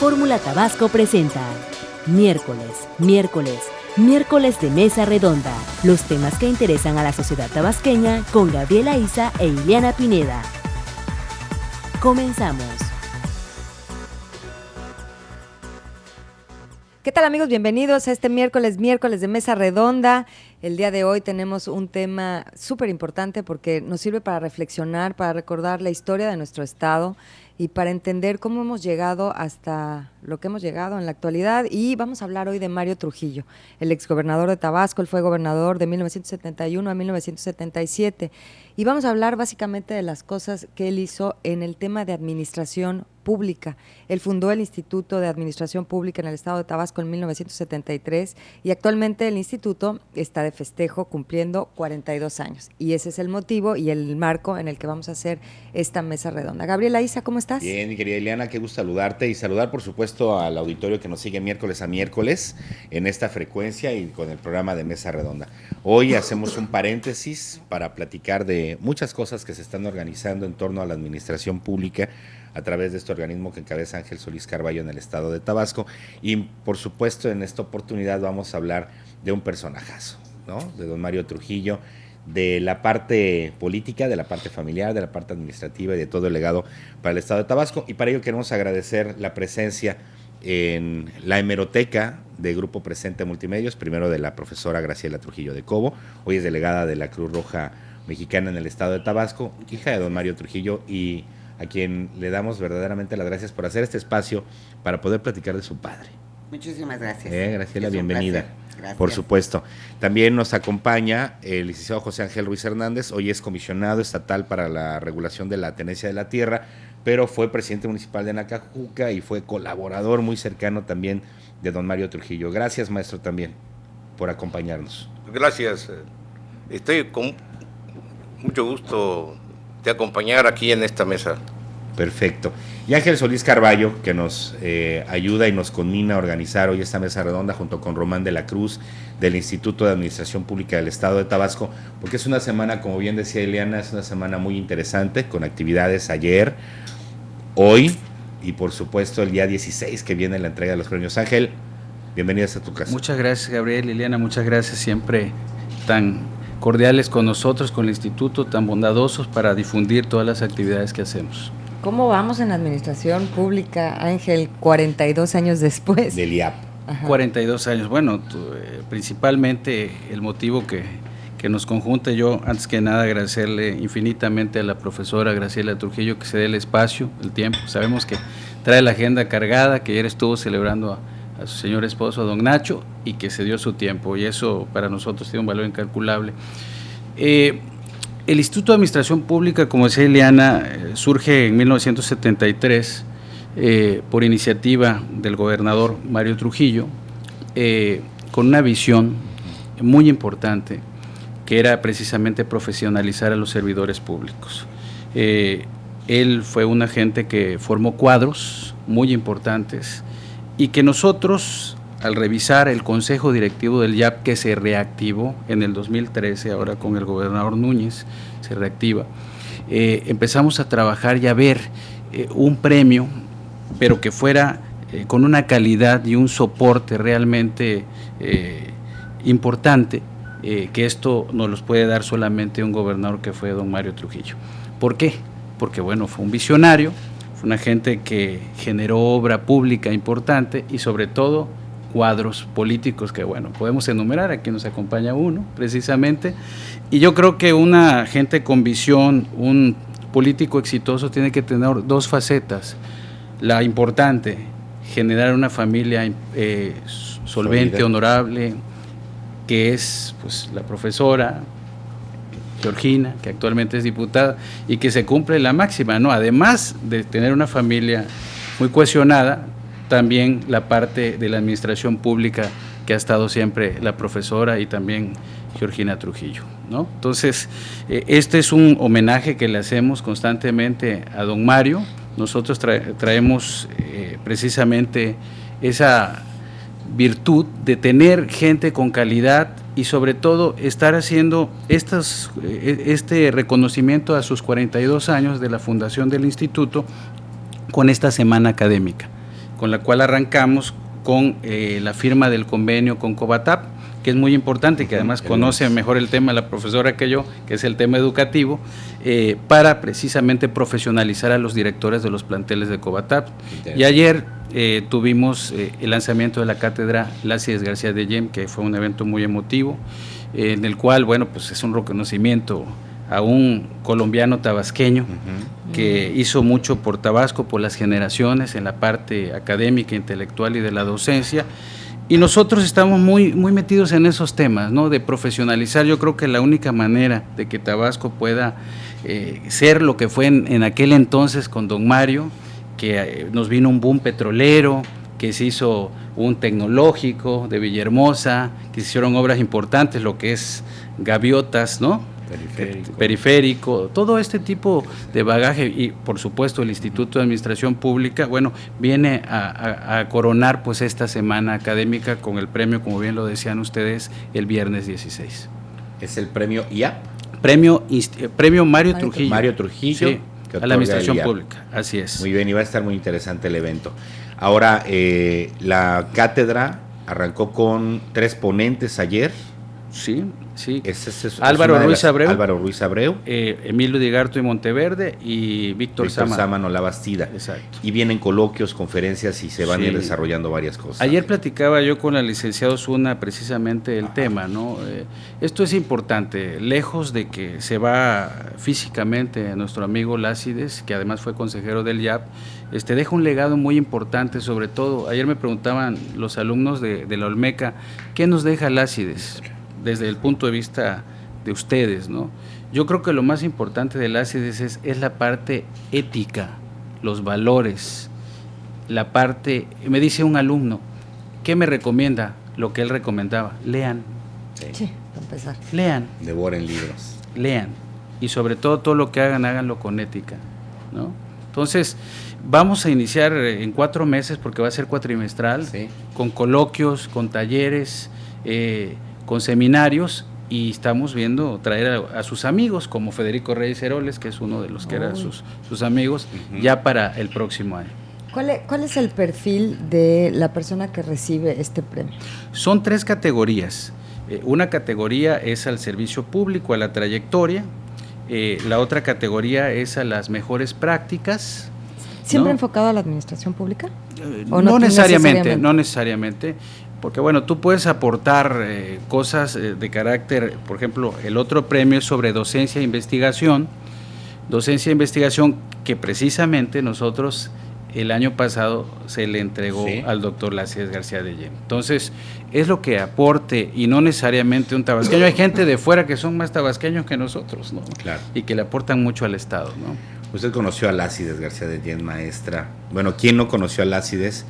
Fórmula Tabasco presenta Miércoles de Mesa Redonda. Los temas que interesan a la sociedad tabasqueña con Gabriela Isa e Ileana Pineda. Comenzamos. ¿Qué tal, amigos? Bienvenidos a este miércoles de Mesa Redonda. El día de hoy tenemos un tema súper importante porque nos sirve para reflexionar, para recordar la historia de nuestro estado y para entender cómo hemos llegado hasta lo que hemos llegado en la actualidad. Y vamos a hablar hoy de Mario Trujillo, el exgobernador de Tabasco. Él fue gobernador de 1971 a 1977. Y vamos a hablar básicamente de las cosas que él hizo en el tema de administración pública. Él fundó el Instituto de Administración Pública en el estado de Tabasco en 1973 y actualmente el instituto está de festejo cumpliendo 42 años. Y ese es el motivo y el marco en el que vamos a hacer esta mesa redonda. Gabriela Isa, ¿cómo estás? Bien, mi querida Ileana, qué gusto saludarte y saludar, por supuesto, al auditorio que nos sigue miércoles a miércoles en esta frecuencia y con el programa de Mesa Redonda. Hoy hacemos un paréntesis para platicar de muchas cosas que se están organizando en torno a la administración pública a través de este organismo que encabeza Ángel Solís Carballo en el estado de Tabasco. Y, por supuesto, en esta oportunidad vamos a hablar de un personajazo, ¿no? De don Mario Trujillo, de la parte política, de la parte familiar, de la parte administrativa y de todo el legado para el estado de Tabasco. Y para ello queremos agradecer la presencia en la hemeroteca de Grupo Presente Multimedios, primero de la profesora Graciela Trujillo de Cobo, hoy es delegada de la Cruz Roja Mexicana en el estado de Tabasco, hija de don Mario Trujillo, y a quien le damos verdaderamente las gracias por hacer este espacio para poder platicar de su padre. Muchísimas gracias. Graciela, bienvenida. Gracias. Por supuesto. También nos acompaña el licenciado José Ángel Ruiz Hernández, hoy es comisionado estatal para la regulación de la tenencia de la tierra, pero fue presidente municipal de Nacajuca y fue colaborador muy cercano también de don Mario Trujillo. Gracias, maestro, también por acompañarnos. Gracias. Estoy con mucho gusto de acompañar aquí en esta mesa. Perfecto. Y Ángel Solís Carballo, que nos ayuda y nos conmina a organizar hoy esta mesa redonda junto con Román de la Cruz del Instituto de Administración Pública del Estado de Tabasco, porque es una semana, como bien decía Ileana, es una semana muy interesante, con actividades ayer, hoy y por supuesto el día 16 que viene la entrega de los premios. Ángel, bienvenidas a tu casa. Muchas gracias, Gabriel, Ileana, muchas gracias, siempre tan cordiales con nosotros, con el instituto, tan bondadosos para difundir todas las actividades que hacemos. ¿Cómo vamos en administración pública, Ángel, 42 años después? Del IAP. Ajá. 42 años, bueno, principalmente el motivo que nos conjunta, yo antes que nada agradecerle infinitamente a la profesora Graciela Trujillo que se dé el espacio, el tiempo. Sabemos que trae la agenda cargada, que ayer estuvo celebrando a su señor esposo, a don Nacho, y que se dio su tiempo, y eso para nosotros tiene un valor incalculable. El Instituto de Administración Pública, como decía Ileana, surge en 1973 por iniciativa del gobernador Mario Trujillo, con una visión muy importante, que era precisamente profesionalizar a los servidores públicos. Él fue un agente que formó cuadros muy importantes y que nosotros, al revisar el consejo directivo del IAP, que se reactivó en el 2013, ahora con el gobernador Núñez, se reactiva, empezamos a trabajar y a ver un premio, pero que fuera con una calidad y un soporte realmente importante, que esto nos los puede dar solamente un gobernador que fue don Mario Trujillo. ¿Por qué? Porque bueno, fue un visionario, fue una gente que generó obra pública importante y sobre todo cuadros políticos que, bueno, podemos enumerar, aquí nos acompaña uno, precisamente, y yo creo que una gente con visión, un político exitoso tiene que tener dos facetas. La importante, generar una familia solvente, honorable, que es pues la profesora Georgina, que actualmente es diputada, y que se cumple la máxima, ¿no? Además de tener una familia muy cohesionada, también la parte de la administración pública que ha estado siempre la profesora y también Georgina Trujillo, ¿no? Entonces, este es un homenaje que le hacemos constantemente a don Mario. Nosotros traemos precisamente esa virtud de tener gente con calidad y sobre todo estar haciendo este reconocimiento a sus 42 años de la fundación del instituto con esta semana académica, con la cual arrancamos con la firma del convenio con Cobatap, que es muy importante, que además conoce mejor el tema la profesora que yo, que es el tema educativo, para precisamente profesionalizar a los directores de los planteles de Cobatap. Y ayer tuvimos el lanzamiento de la cátedra Lácides García de Yem, que fue un evento muy emotivo, en el cual, bueno, pues es un reconocimiento a un colombiano tabasqueño que hizo mucho por Tabasco, por las generaciones, en la parte académica, intelectual y de la docencia. Y nosotros estamos muy metidos en esos temas, ¿no? De profesionalizar. Yo creo que la única manera de que Tabasco pueda ser lo que fue en aquel entonces con don Mario, que nos vino un boom petrolero, que se hizo un tecnológico de Villahermosa, que se hicieron obras importantes, lo que es Gaviotas, ¿no? Periférico, todo este tipo de bagaje, y por supuesto el Instituto de Administración Pública, bueno, viene a coronar pues esta semana académica con el premio, como bien lo decían ustedes, el viernes 16. ¿Es el premio IAP? Premio Mario Trujillo. Mario Trujillo. Sí, a la Administración Pública, así es. Muy bien, y va a estar muy interesante el evento. Ahora, la cátedra arrancó con 3 ponentes ayer. Sí. Álvaro Ruiz Abreu, Emilio Digarto y Monteverde y Víctor Sámano La Bastida. Exacto. Y vienen coloquios, conferencias y se van a ir desarrollando varias cosas. Ayer platicaba yo con el licenciado Zuna precisamente el tema, ¿no? Esto es importante, lejos de que se va físicamente nuestro amigo Lácides, que además fue consejero del IAP, deja un legado muy importante. Sobre todo, ayer me preguntaban los alumnos de la Olmeca, ¿qué nos deja Lácides desde el punto de vista de ustedes, ¿no? Yo creo que lo más importante de Lácides es la parte ética, los valores, la parte, me dice un alumno, ¿qué me recomienda? Lo que él recomendaba, lean. Sí, para empezar. Lean. Devoren libros. Lean. Y sobre todo lo que hagan, háganlo con ética, ¿no? Entonces, vamos a iniciar en 4 meses, porque va a ser cuatrimestral, con coloquios, con talleres, con seminarios, y estamos viendo traer a sus amigos, como Federico Reyes Heroles, que es uno de los que eran sus amigos, ya para el próximo año. ¿Cuál es el perfil de la persona que recibe este premio? Son 3 categorías. Una categoría es al servicio público, a la trayectoria. La otra categoría es a las mejores prácticas. ¿Siempre enfocado a la administración pública? No necesariamente. Porque bueno, tú puedes aportar cosas de carácter, por ejemplo, el otro premio es sobre docencia e investigación que precisamente nosotros el año pasado se le entregó al doctor Lácides García de Yem. Entonces, es lo que aporte y no necesariamente un tabasqueño. Hay gente de fuera que son más tabasqueños que nosotros, ¿no? Claro. Y que le aportan mucho al Estado, ¿no? Usted conoció a Lácides García de Yem, maestra. Bueno, ¿quién no conoció a Lácides?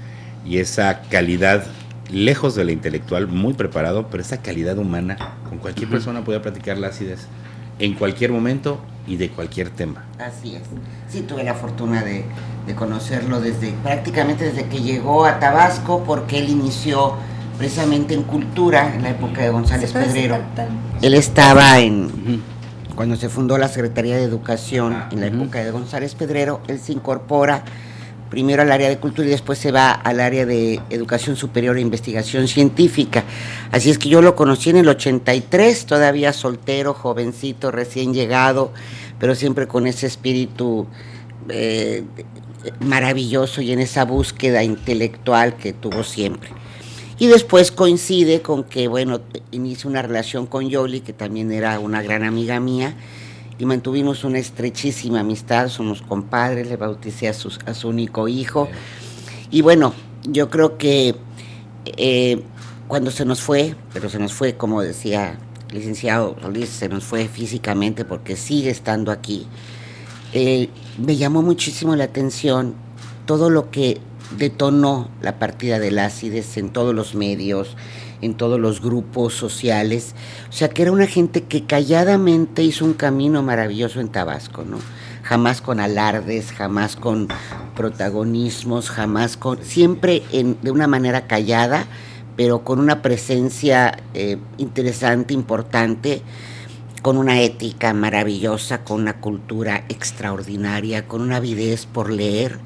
Y esa calidad, lejos de la intelectual, muy preparado, pero esa calidad humana, con cualquier persona podía platicar Lácides en cualquier momento y de cualquier tema. Así es. Sí, tuve la fortuna de conocerlo prácticamente desde que llegó a Tabasco, porque él inició precisamente en cultura en la época de González Pedrero. Él estaba cuando se fundó la Secretaría de Educación en la época de González Pedrero, él se incorpora primero al área de cultura y después se va al área de educación superior e investigación científica. Así es que yo lo conocí en el 83, todavía soltero, jovencito, recién llegado, pero siempre con ese espíritu maravilloso y en esa búsqueda intelectual que tuvo siempre. Y después coincide con que, bueno, inicia una relación con Yoli, que también era una gran amiga mía, y mantuvimos una estrechísima amistad, somos compadres, le bauticé a su único hijo. Y bueno, yo creo que cuando se nos fue, pero se nos fue, como decía el licenciado Solís, se nos fue físicamente porque sigue estando aquí, me llamó muchísimo la atención todo lo que detonó la partida de Lácides en todos los medios, en todos los grupos sociales. O sea, que era una gente que calladamente hizo un camino maravilloso en Tabasco, ¿no? Jamás con alardes, jamás con protagonismos, siempre de una manera callada, pero con una presencia interesante, importante, con una ética maravillosa, con una cultura extraordinaria, con una avidez por leer.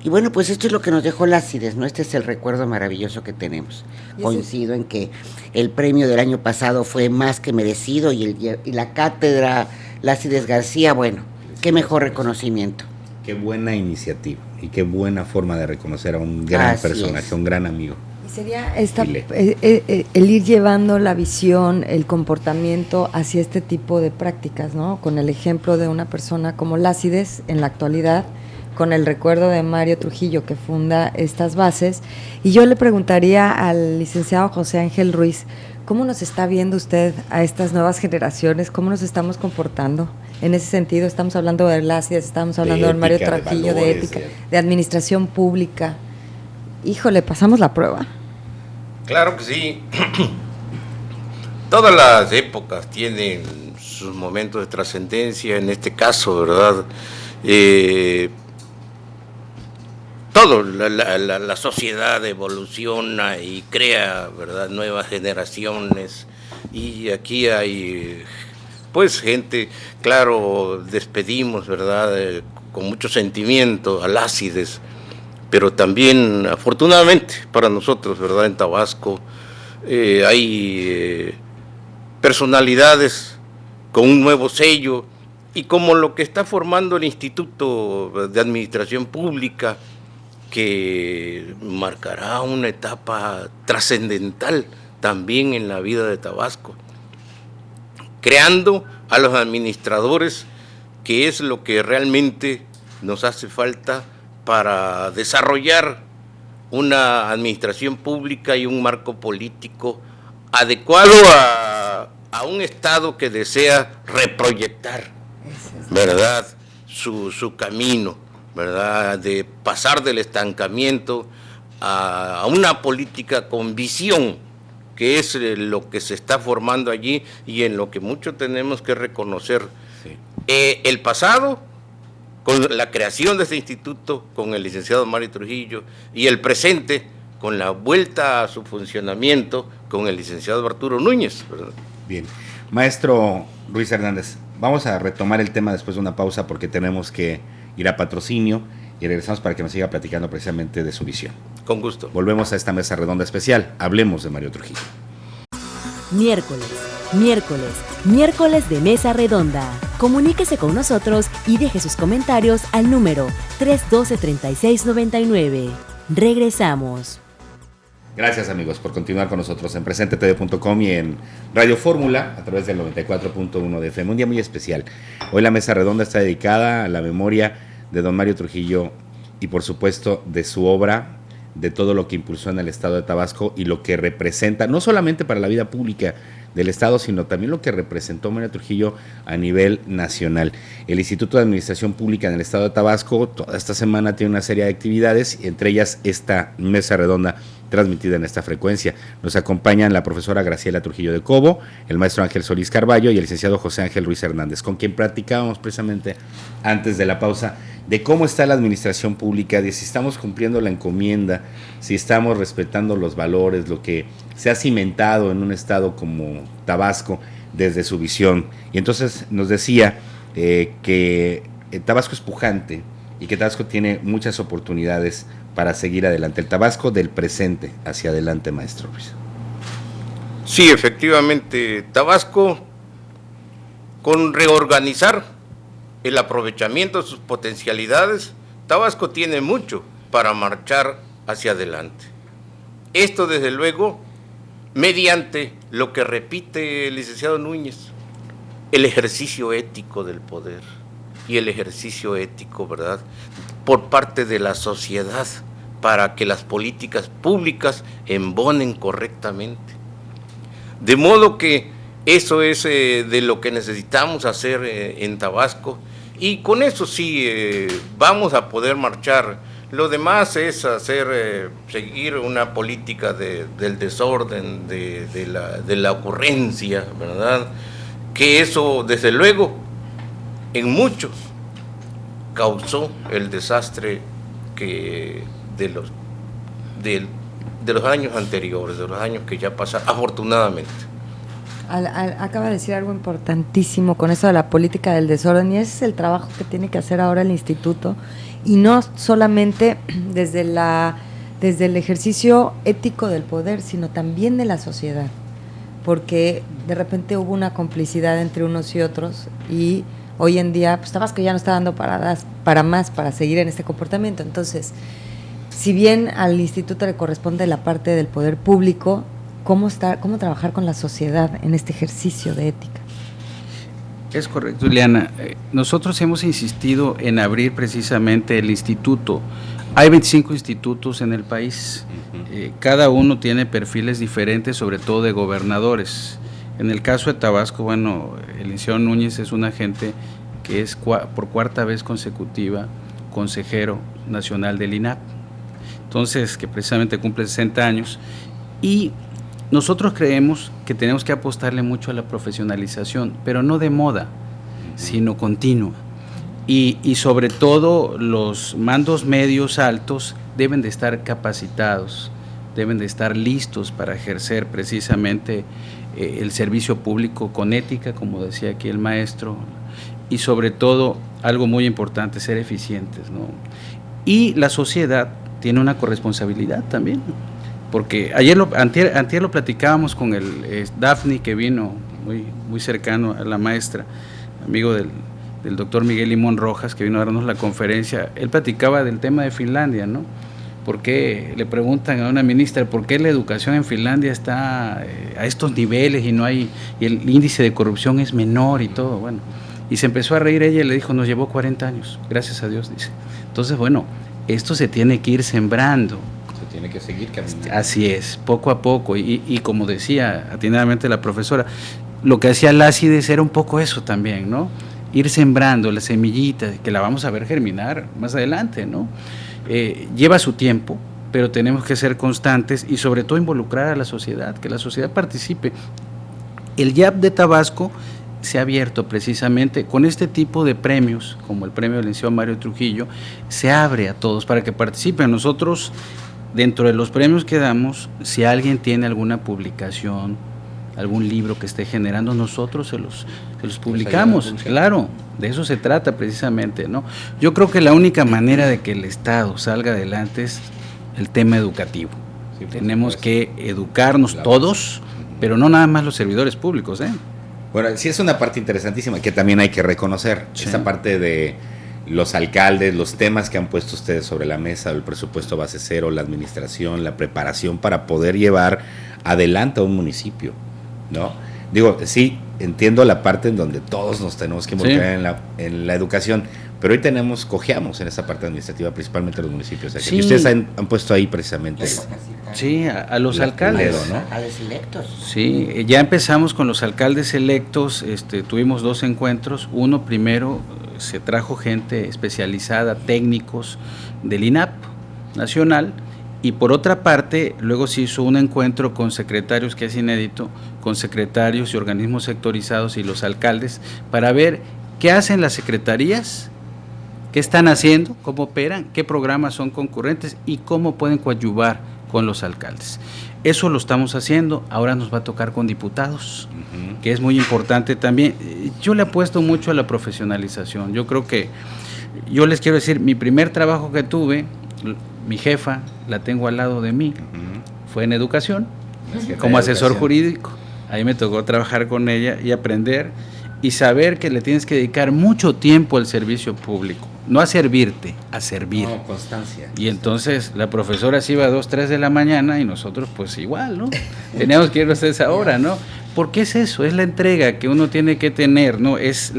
Y bueno, pues esto es lo que nos dejó Lácides, ¿no? Este es el recuerdo maravilloso que tenemos. Coincido en que el premio del año pasado fue más que merecido y la cátedra Lácides García, bueno, qué mejor reconocimiento. Qué buena iniciativa y qué buena forma de reconocer a un gran personaje, un gran amigo. Y sería el ir llevando la visión, el comportamiento hacia este tipo de prácticas, ¿no? Con el ejemplo de una persona como Lácides en la actualidad, con el recuerdo de Mario Trujillo que funda estas bases. Y yo le preguntaría al licenciado José Ángel Ruiz, ¿cómo nos está viendo usted a estas nuevas generaciones? ¿Cómo nos estamos comportando? En ese sentido, estamos hablando de Lácides, estamos hablando de Mario Trujillo, de ética, de administración pública. Híjole, ¿pasamos la prueba? Claro que sí. Todas las épocas tienen sus momentos de trascendencia, en este caso, ¿verdad? La sociedad evoluciona y crea, ¿verdad?, nuevas generaciones, y aquí hay pues gente, claro, despedimos, ¿verdad?, con mucho sentimiento a Lácides, pero también afortunadamente para nosotros, ¿verdad?, en Tabasco hay personalidades con un nuevo sello, y como lo que está formando el Instituto de Administración Pública, que marcará una etapa trascendental también en la vida de Tabasco, creando a los administradores, que es lo que realmente nos hace falta para desarrollar una administración pública y un marco político adecuado a un Estado que desea reproyectar, ¿verdad?, su camino, ¿verdad?, de pasar del estancamiento a una política con visión, que es lo que se está formando allí y en lo que mucho tenemos que reconocer. Sí. El pasado, con la creación de este instituto, con el licenciado Mario Trujillo, y el presente, con la vuelta a su funcionamiento, con el licenciado Arturo Núñez, ¿verdad? Bien. Maestro Ruiz Hernández, vamos a retomar el tema después de una pausa porque tenemos que ir a patrocinio y regresamos para que nos siga platicando precisamente de su visión. Con gusto. Volvemos a esta mesa redonda especial. Hablemos de Mario Trujillo. Miércoles de Mesa Redonda. Comuníquese con nosotros y deje sus comentarios al número 312-3699. Regresamos. Gracias, amigos, por continuar con nosotros en presentetv.com y en Radio Fórmula a través del 94.1 de FM. Un día muy especial. Hoy la mesa redonda está dedicada a la memoria de don Mario Trujillo y, por supuesto, de su obra, de todo lo que impulsó en el estado de Tabasco y lo que representa, no solamente para la vida pública del estado, sino también lo que representó Mario Trujillo a nivel nacional. El Instituto de Administración Pública en el estado de Tabasco toda esta semana tiene una serie de actividades, entre ellas esta mesa redonda transmitida en esta frecuencia. Nos acompañan la profesora Graciela Trujillo de Cobo, el maestro Ángel Solís Carballo y el licenciado José Ángel Ruiz Hernández, con quien platicábamos precisamente antes de la pausa de cómo está la administración pública, de si estamos cumpliendo la encomienda, si estamos respetando los valores, lo que se ha cimentado en un estado como Tabasco desde su visión. Y entonces nos decía que Tabasco es pujante y que Tabasco tiene muchas oportunidades para seguir adelante. El Tabasco del presente hacia adelante, maestro Ruiz. Sí, efectivamente, Tabasco, con reorganizar el aprovechamiento de sus potencialidades, Tabasco tiene mucho para marchar hacia adelante. Esto, desde luego, mediante lo que repite el licenciado Núñez, el ejercicio ético del poder y el ejercicio ético, ¿verdad?, por parte de la sociedad, para que las políticas públicas embonen correctamente. De modo que eso es de lo que necesitamos hacer en Tabasco, y con eso sí vamos a poder marchar. Lo demás es seguir una política del desorden, de la ocurrencia, ¿verdad?, que eso, desde luego, en muchos causó el desastre que de los años anteriores, de los años que ya pasaron, afortunadamente. Acaba de decir algo importantísimo con eso de la política del desorden, y ese es el trabajo que tiene que hacer ahora el instituto, y no solamente desde el ejercicio ético del poder, sino también de la sociedad, porque de repente hubo una complicidad entre unos y otros, y hoy en día pues Tabasco ya no está dando para seguir en este comportamiento. Entonces, si bien al instituto le corresponde la parte del poder público, ¿cómo trabajar con la sociedad en este ejercicio de ética? Es correcto, Ileana. Nosotros hemos insistido en abrir precisamente el instituto. Hay 25 institutos en el país. Cada uno tiene perfiles diferentes, sobre todo de gobernadores. En el caso de Tabasco, bueno, el licenciado Núñez es un agente que es por cuarta vez consecutiva consejero nacional del INAP. Entonces, que precisamente cumple 60 años. Y nosotros creemos que tenemos que apostarle mucho a la profesionalización, pero no de moda, sino continua. Y sobre todo los mandos medios altos deben de estar capacitados, deben de estar listos para ejercer precisamente el servicio público con ética, como decía aquí el maestro, y sobre todo, algo muy importante, ser eficientes, ¿no? Y la sociedad tiene una corresponsabilidad también, porque antier lo platicábamos con el Dafni, que vino muy cercano a la maestra, amigo del doctor Miguel Limón Rojas, que vino a darnos la conferencia. Él platicaba del tema de Finlandia, ¿no? Porque le preguntan a una ministra por qué la educación en Finlandia está a estos niveles y el índice de corrupción es menor y todo, bueno. Y se empezó a reír ella y le dijo, nos llevó 40 años, gracias a Dios, dice. Entonces, bueno, esto se tiene que ir sembrando. Tiene que seguir caminando. Así es, poco a poco, y como decía atinadamente la profesora, lo que hacía Lácides era un poco eso también, ¿no? Ir sembrando la semillita, que la vamos a ver germinar más adelante, ¿no? Lleva su tiempo, pero tenemos que ser constantes y sobre todo involucrar a la sociedad, que la sociedad participe. El YAP de Tabasco se ha abierto precisamente con este tipo de premios, como el premio del licenciado Mario Trujillo, se abre a todos para que participen. Nosotros, dentro de los premios que damos, si alguien tiene alguna publicación, algún libro que esté generando, nosotros se los publicamos, claro, de eso se trata precisamente, ¿no? Yo creo que la única manera de que el Estado salga adelante es el tema educativo. Sí, tenemos que educarnos todos, pero no nada más los servidores públicos, ¿eh? Bueno, sí es una parte interesantísima que también hay que reconocer, sí. Esta parte de los alcaldes, los temas que han puesto ustedes sobre la mesa, el presupuesto base cero, la administración, la preparación para poder llevar adelante a un municipio, ¿no? Digo, sí, entiendo la parte en donde todos nos tenemos que involucrar en la educación, pero hoy cojeamos en esa parte administrativa, principalmente los municipios. Sí. Y ustedes han puesto ahí precisamente a los alcaldes, dedo, ¿no? A los electos. Sí, ya empezamos con los alcaldes electos, tuvimos 2 encuentros. Uno, primero, se trajo gente especializada, técnicos del INAP nacional, y por otra parte, luego se hizo un encuentro con secretarios, que es inédito, con secretarios y organismos sectorizados y los alcaldes, para ver qué hacen las secretarías, qué están haciendo, cómo operan, qué programas son concurrentes y cómo pueden coadyuvar con los alcaldes. Eso lo estamos haciendo, ahora nos va a tocar con diputados, que es muy importante también. Yo le apuesto mucho a la profesionalización. Yo creo que, yo les quiero decir, mi primer trabajo que tuve, mi jefa, la tengo al lado de mí, fue en educación, como asesor jurídico. Ahí me tocó trabajar con ella y aprender y saber que le tienes que dedicar mucho tiempo al servicio público, no a servirte, a servir. No, constancia. Y entonces la profesora se iba a 2, 3 de la mañana y nosotros pues igual, ¿no? Teníamos que irnos a esa hora, ¿no? Porque es eso, es la entrega que uno tiene que tener, ¿no? Es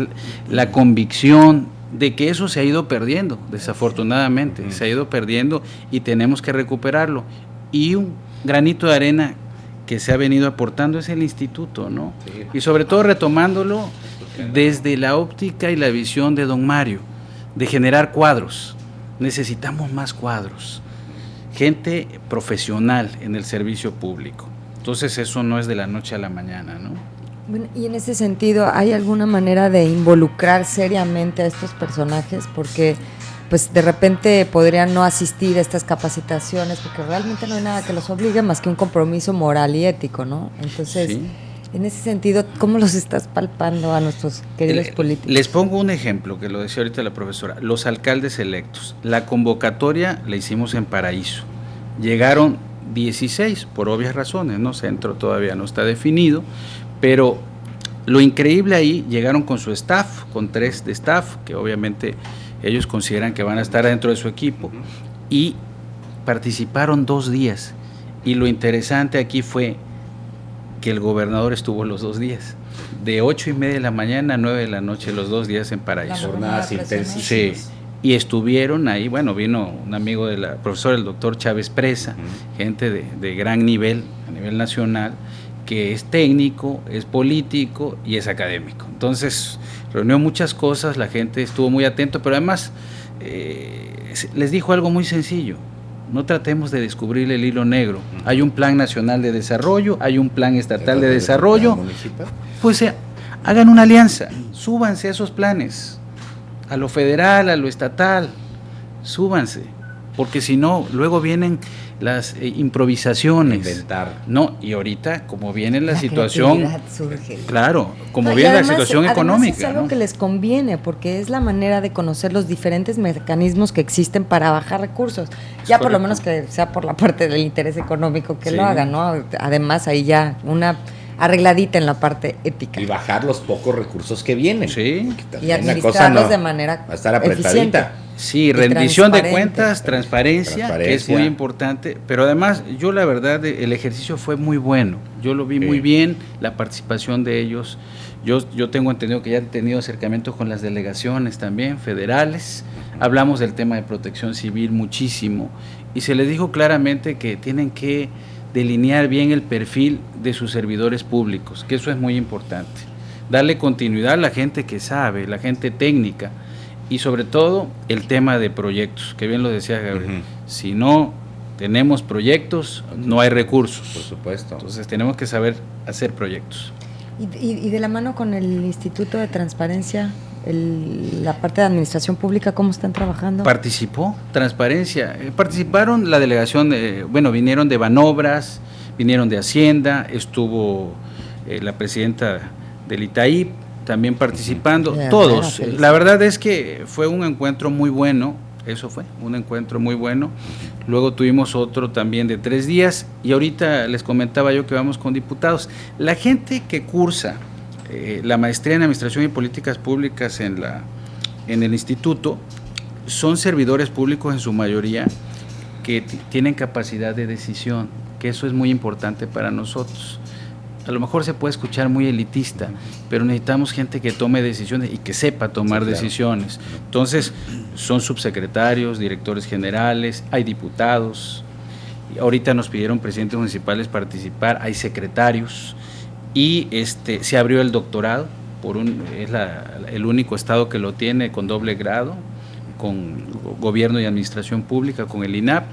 la convicción de que eso se ha ido perdiendo, desafortunadamente, se ha ido perdiendo y tenemos que recuperarlo. Y un granito de arena que se ha venido aportando es el instituto, ¿no? Sí. Y sobre todo retomándolo desde la óptica y la visión de don Mario, de generar cuadros. Necesitamos más cuadros, gente profesional en el servicio público. Entonces eso no es de la noche a la mañana, ¿no? Bueno, y en ese sentido, ¿hay alguna manera de involucrar seriamente a estos personajes? Porque pues de repente podrían no asistir a estas capacitaciones porque realmente no hay nada que los obligue más que un compromiso moral y ético, ¿no? Entonces, sí. En ese sentido, ¿cómo los estás palpando a nuestros queridos políticos? Les pongo un ejemplo, que lo decía ahorita la profesora. Los alcaldes electos. La convocatoria la hicimos en Paraíso. Llegaron 16, por obvias razones, ¿no? Centro todavía no está definido, pero lo increíble ahí, llegaron con su staff, con 3 de staff, que obviamente ellos consideran que van a estar dentro de su equipo, y participaron 2 días. Y lo interesante aquí fue que el gobernador estuvo los 2 días, de 8:30 de la mañana a 9 de la noche, los 2 días en Paraíso. Jornadas intensas. Sí, y estuvieron ahí, bueno, vino un amigo de la profesora, el doctor Chávez Presa, gente de gran nivel, a nivel nacional, que es técnico, es político y es académico. Entonces, reunió muchas cosas, la gente estuvo muy atento, pero además les dijo algo muy sencillo: no tratemos de descubrir el hilo negro. Hay un plan nacional de desarrollo, hay un plan estatal de desarrollo, pues hagan una alianza, súbanse a esos planes, a lo federal, a lo estatal, súbanse, porque si no, luego vienen las improvisaciones. Inventar. No, y ahorita, como viene la situación, surge. Claro, como No, viene además, la situación además económica. es algo, ¿no?, que les conviene, porque es la manera de conocer los diferentes mecanismos que existen para bajar recursos. Ya por lo menos que sea por la parte del interés económico que lo hagan, ¿no? Además, ahí ya una arregladita en la parte ética. Y bajar los pocos recursos que vienen. Sí. Y administrarlos de manera va a estar apretadita. eficiente. Sí, rendición de transparente. cuentas, transparencia, que es muy importante, pero además yo la verdad el ejercicio fue muy bueno, yo lo vi muy bien, la participación de ellos, yo tengo entendido que ya han tenido acercamientos con las delegaciones también federales, hablamos del tema de protección civil muchísimo y se les dijo claramente que tienen que delinear bien el perfil de sus servidores públicos, que eso es muy importante, darle continuidad a la gente que sabe, la gente técnica, y sobre todo el tema de proyectos, que bien lo decía Gabriel. Si no tenemos proyectos, no hay recursos. Por supuesto. Entonces tenemos que saber hacer proyectos. Y de la mano con el Instituto de Transparencia, la parte de administración pública, ¿cómo están trabajando? Participó Transparencia, participaron la delegación, vinieron de Banobras, vinieron de Hacienda, estuvo la presidenta del ITAIP, también participando, todos. La verdad es que fue un encuentro muy bueno, eso fue, un encuentro muy bueno. Luego tuvimos otro también de 3 días y ahorita les comentaba yo que vamos con diputados. La gente que cursa la maestría en Administración y Políticas Públicas en el instituto son servidores públicos en su mayoría que tienen capacidad de decisión, que eso es muy importante para nosotros. A lo mejor se puede escuchar muy elitista, pero necesitamos gente que tome decisiones y que sepa tomar decisiones. Entonces, son subsecretarios, directores generales, hay diputados, ahorita nos pidieron presidentes municipales participar, hay secretarios, y se abrió el doctorado, es el único estado que lo tiene con doble grado, con gobierno y administración pública, con el INAP,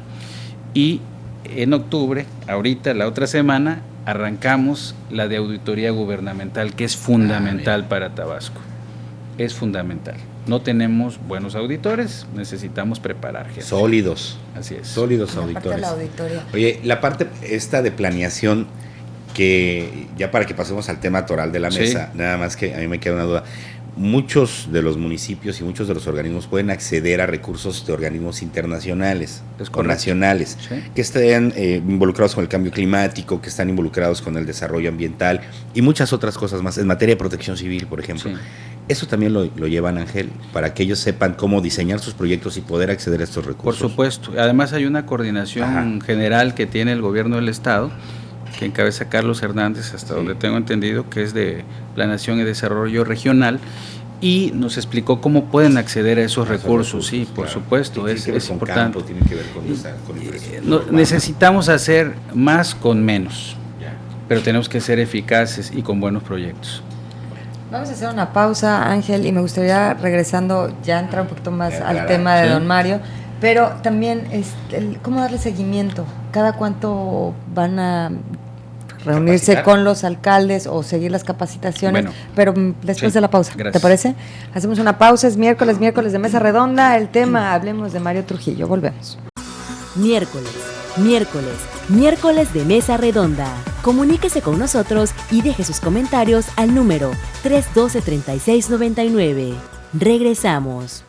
y en octubre, ahorita la otra semana, arrancamos la de auditoría gubernamental, que es fundamental para Tabasco, es fundamental. No tenemos buenos auditores, necesitamos preparar gente. Sólidos. Así es. Sólidos La auditores. parte de la auditoría. Oye, la parte esta de planeación, que ya para que pasemos al tema toral de la mesa, nada más que a mí me queda una duda. Muchos de los municipios y muchos de los organismos pueden acceder a recursos de organismos internacionales o nacionales, que estén involucrados con el cambio climático, que están involucrados con el desarrollo ambiental y muchas otras cosas más, en materia de protección civil, por ejemplo. Eso también lo llevan, Ángel, para que ellos sepan cómo diseñar sus proyectos y poder acceder a estos recursos. Por supuesto. Además hay una coordinación general que tiene el gobierno del estado, que encabeza Carlos Hernández, hasta donde tengo entendido, que es de Planeación y Desarrollo Regional, y nos explicó cómo pueden acceder a esos recursos. Sí, por supuesto, es importante. Tiene que ver con necesitamos hacer más con menos, pero tenemos que ser eficaces y con buenos proyectos. Vamos a hacer una pausa, Ángel, y me gustaría, regresando, ya entrar un poquito más al tema de don Mario, pero también cómo darle seguimiento, cada cuánto van a reunirse con los alcaldes o seguir las capacitaciones, pero después de la pausa. Gracias. ¿Te parece? Hacemos una pausa, es miércoles de Mesa Redonda, el tema, hablemos de Mario Trujillo, volvemos. Miércoles Miércoles de Mesa Redonda. Comuníquese con nosotros y deje sus comentarios al número 312-3699. Regresamos.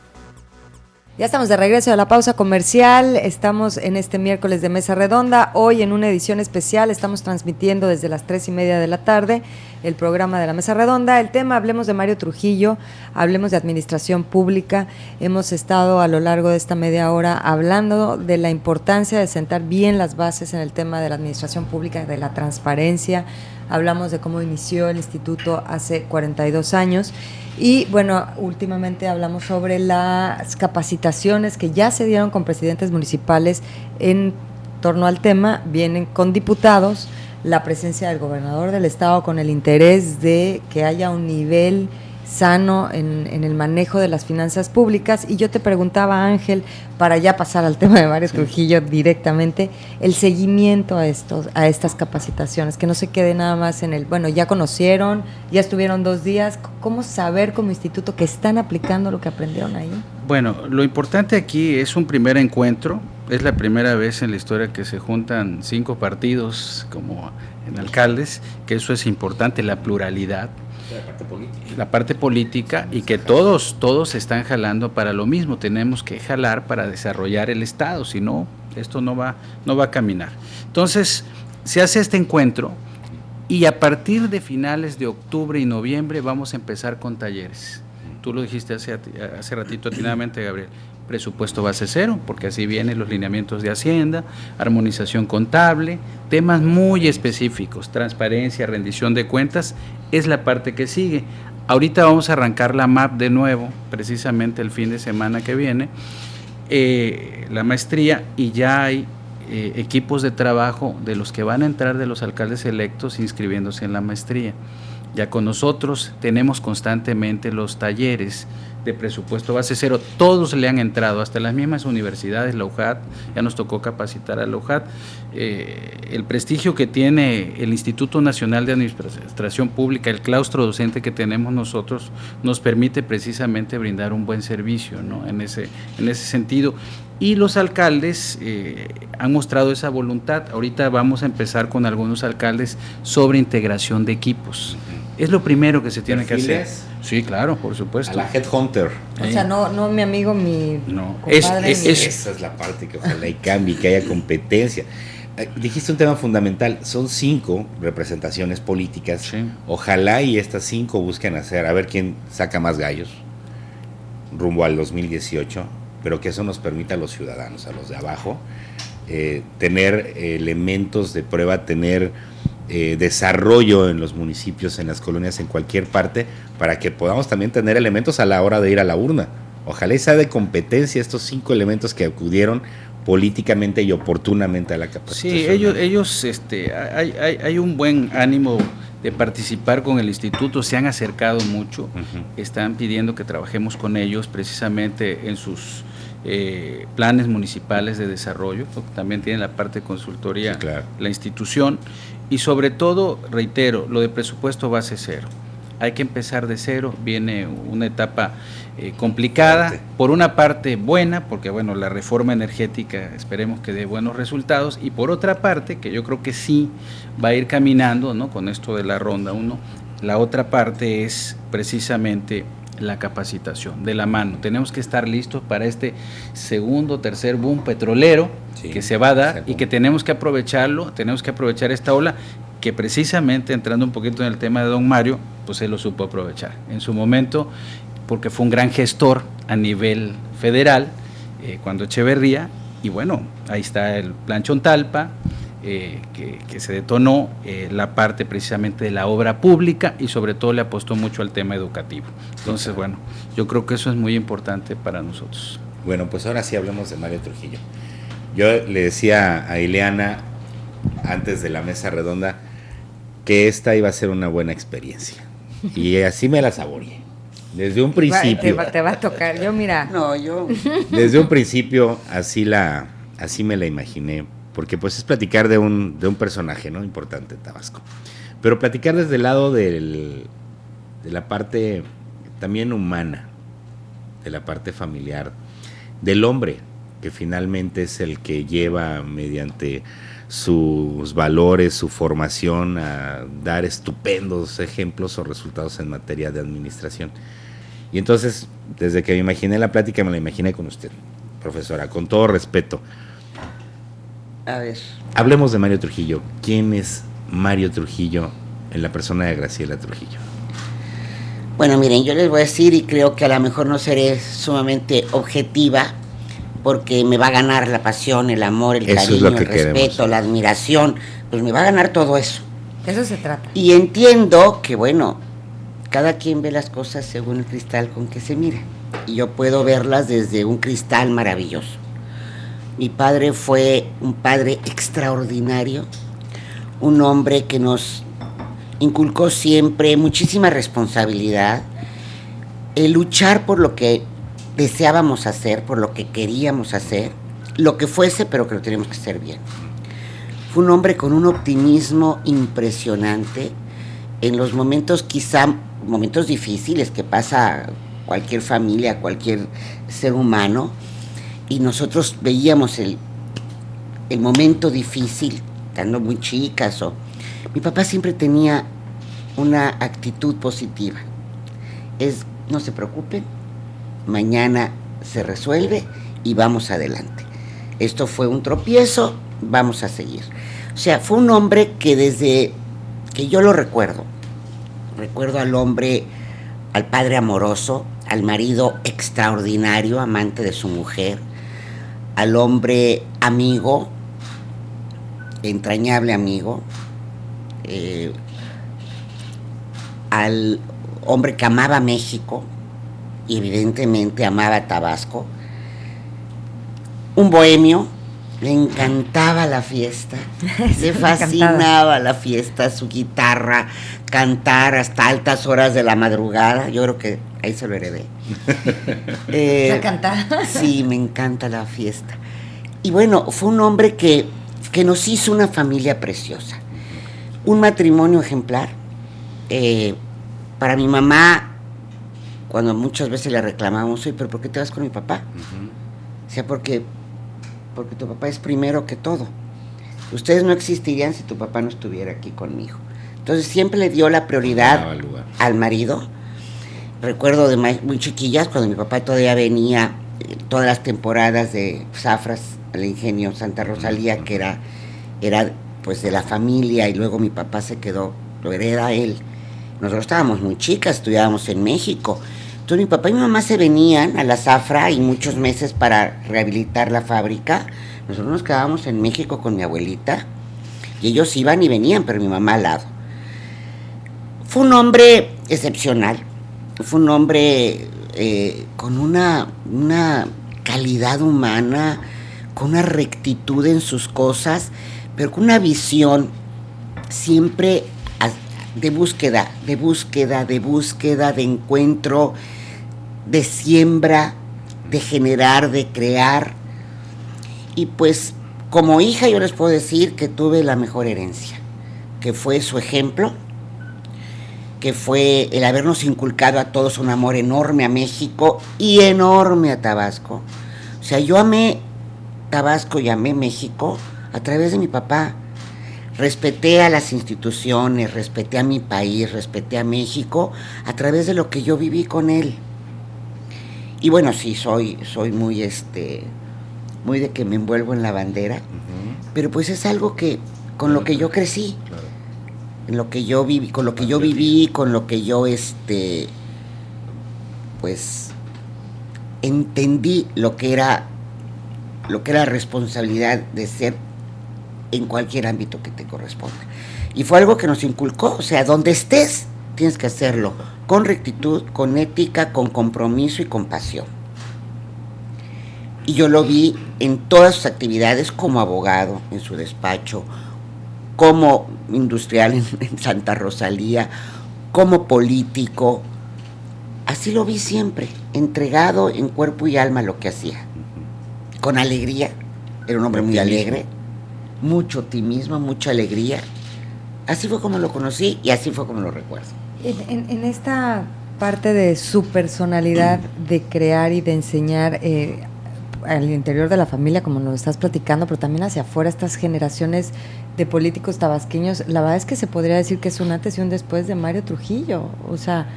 Ya estamos de regreso de la pausa comercial, estamos en este miércoles de Mesa Redonda, hoy en una edición especial, estamos transmitiendo desde las 3:30 de la tarde el programa de la Mesa Redonda. El tema, hablemos de Mario Trujillo, hablemos de administración pública. Hemos estado a lo largo de esta media hora hablando de la importancia de sentar bien las bases en el tema de la administración pública, de la transparencia. Hablamos de cómo inició el instituto hace 42 años y bueno, últimamente hablamos sobre las capacitaciones que ya se dieron con presidentes municipales en torno al tema. Vienen con diputados, la presencia del gobernador del estado con el interés de que haya un nivel sano en el manejo de las finanzas públicas. Y yo te preguntaba, Ángel, para ya pasar al tema de Mario Trujillo directamente, el seguimiento a estas capacitaciones, que no se quede nada más en el, bueno, ya conocieron, ya estuvieron 2 días, ¿cómo saber como instituto que están aplicando lo que aprendieron ahí? Bueno, lo importante aquí es un primer encuentro, es la primera vez en la historia que se juntan 5 partidos como en alcaldes, que eso es importante, la pluralidad. La parte política y que todos están jalando para lo mismo. Tenemos que jalar para desarrollar el Estado, si no, esto no va a caminar. Entonces, se hace este encuentro y a partir de finales de octubre y noviembre vamos a empezar con talleres. Tú lo dijiste hace ratito atinadamente, Gabriel. Presupuesto base cero, porque así vienen los lineamientos de Hacienda, armonización contable, temas muy específicos, transparencia, rendición de cuentas, es la parte que sigue. Ahorita vamos a arrancar la MAP de nuevo, precisamente el fin de semana que viene, la maestría, y ya hay equipos de trabajo de los que van a entrar de los alcaldes electos inscribiéndose en la maestría. Ya con nosotros tenemos constantemente los talleres de presupuesto base cero, todos le han entrado, hasta las mismas universidades, la UJAT, ya nos tocó capacitar a la UJAT. El prestigio que tiene el Instituto Nacional de Administración Pública, el claustro docente que tenemos nosotros, nos permite precisamente brindar un buen servicio, ¿no? en ese sentido. Y los alcaldes han mostrado esa voluntad. Ahorita vamos a empezar con algunos alcaldes sobre integración de equipos. Es lo primero que se tiene que hacer. Sí, claro, por supuesto. A la Headhunter. O sea, no mi amigo, mi compadre. Esa es la parte que ojalá y cambie, que haya competencia. Dijiste un tema fundamental, son 5 representaciones políticas. Sí. Ojalá y estas 5 busquen hacer, a ver quién saca más gallos rumbo al 2018, pero que eso nos permita a los ciudadanos, a los de abajo, tener elementos de prueba, tener desarrollo en los municipios, en las colonias, en cualquier parte, para que podamos también tener elementos a la hora de ir a la urna. Ojalá y sea de competencia estos 5 elementos que acudieron políticamente y oportunamente a la capacitación. Sí, ellos hay un buen ánimo de participar con el instituto, se han acercado mucho, están pidiendo que trabajemos con ellos precisamente en sus planes municipales de desarrollo, porque también tienen la parte de consultoría, sí, claro, la institución, y sobre todo, reitero, lo de presupuesto base cero. Hay que empezar de cero, viene una etapa complicada, por una parte buena, porque bueno, la reforma energética esperemos que dé buenos resultados, y por otra parte, que yo creo que sí va a ir caminando, ¿no?, con esto de la ronda 1, la otra parte es precisamente la capacitación, de la mano. Tenemos que estar listos para este segundo, tercer boom petrolero, sí, que se va a dar y que tenemos que aprovecharlo, tenemos que aprovechar esta ola que precisamente, entrando un poquito en el tema de don Mario, pues él lo supo aprovechar en su momento, porque fue un gran gestor a nivel federal, cuando Echeverría, y bueno, ahí está el Plan Chontalpa, que se detonó, la parte precisamente de la obra pública, y sobre todo le apostó mucho al tema educativo. Entonces, bueno, yo creo que eso es muy importante para nosotros. Bueno, pues ahora sí hablemos de Mario Trujillo. Yo le decía a Ileana antes de la mesa redonda que esta iba a ser una buena experiencia, y así me la saboreé. Desde un principio. Te va a tocar, yo mira. No, yo. Desde un principio así me la imaginé, porque pues es platicar de un personaje, ¿no?, importante en Tabasco. Pero platicar desde el lado de la parte también humana, de la parte familiar, del hombre, que finalmente es el que lleva mediante sus valores, su formación, a dar estupendos ejemplos o resultados en materia de administración. Y entonces, desde que me imaginé la plática, me la imaginé con usted, profesora, con todo respeto. A ver. Hablemos de Mario Trujillo. ¿Quién es Mario Trujillo en la persona de Graciela Trujillo? Bueno, miren, yo les voy a decir, y creo que a lo mejor no seré sumamente objetiva, porque me va a ganar la pasión, el amor, el cariño, el respeto, la admiración, pues me va a ganar todo eso. De eso se trata. Y entiendo que, bueno, cada quien ve las cosas según el cristal con que se mira, y yo puedo verlas desde un cristal maravilloso. Mi padre fue un padre extraordinario, un hombre que nos inculcó siempre muchísima responsabilidad, el luchar por lo que deseábamos hacer, por lo que queríamos hacer, lo que fuese, pero que lo teníamos que hacer bien. Fue un hombre con un optimismo impresionante en los momentos, quizá momentos difíciles que pasa cualquier familia, cualquier ser humano, y nosotros veíamos el momento difícil, estando muy chicas. Mi papá siempre tenía una actitud positiva. No se preocupen, mañana se resuelve y vamos adelante. Esto fue un tropiezo, vamos a seguir. O sea, fue un hombre que desde que yo lo recuerdo al hombre, al padre amoroso, al marido extraordinario, amante de su mujer, al hombre amigo, entrañable amigo, al hombre que amaba México y evidentemente amaba Tabasco, un bohemio, le encantaba la fiesta, le fascinaba la fiesta, su guitarra, cantar hasta altas horas de la madrugada. Yo creo que ahí se lo heredé. ¿La cantaba? Sí, me encanta la fiesta. Y bueno, fue un hombre que nos hizo una familia preciosa, un matrimonio ejemplar. Para mi mamá, cuando muchas veces le reclamábamos, oye, pero ¿por qué te vas con mi papá? O sea, porque tu papá es primero que todo. Ustedes no existirían si tu papá no estuviera aquí conmigo. Entonces siempre le dio la prioridad al marido. Recuerdo de muy chiquillas, cuando mi papá todavía venía, todas las temporadas de Zafras, al ingenio Santa Rosalía, que era pues de la familia, y luego mi papá se quedó, lo hereda él. Nosotros estábamos muy chicas, estudiábamos en México. Entonces mi papá y mi mamá se venían a la Zafra y muchos meses para rehabilitar la fábrica. Nosotros nos quedábamos en México con mi abuelita y ellos iban y venían, pero mi mamá al lado. Fue un hombre excepcional, fue un hombre con una calidad humana, con una rectitud en sus cosas, pero con una visión siempre de búsqueda, de encuentro, de siembra, de generar, de crear. Y pues como hija yo les puedo decir que tuve la mejor herencia, que fue su ejemplo, que fue el habernos inculcado a todos un amor enorme a México y enorme a Tabasco. O sea, yo amé Tabasco y amé México a través de mi papá. Respeté a las instituciones, respeté a mi país, respeté a México a través de lo que yo viví con él. Y bueno, sí, soy muy muy de que me envuelvo en la bandera, pero pues es algo que con lo que yo crecí, en lo que yo viví, con lo que yo viví, con lo que yo pues entendí lo que era la responsabilidad de ser en cualquier ámbito que te corresponda. Y fue algo que nos inculcó, o sea, donde estés, tienes que hacerlo con rectitud, con ética, con compromiso y con pasión. Y yo lo vi en todas sus actividades, como abogado en su despacho, como industrial en Santa Rosalía, como político. Así lo vi siempre, entregado en cuerpo y alma a lo que hacía. Con alegría, era un hombre muy alegre, mucho optimismo, mucha alegría. Así fue como lo conocí y así fue como lo recuerdo. En esta parte de su personalidad de crear y de enseñar, al interior de la familia, como nos estás platicando, pero también hacia afuera, estas generaciones de políticos tabasqueños, la verdad es que se podría decir que es un antes y un después de Mario Trujillo, o sea,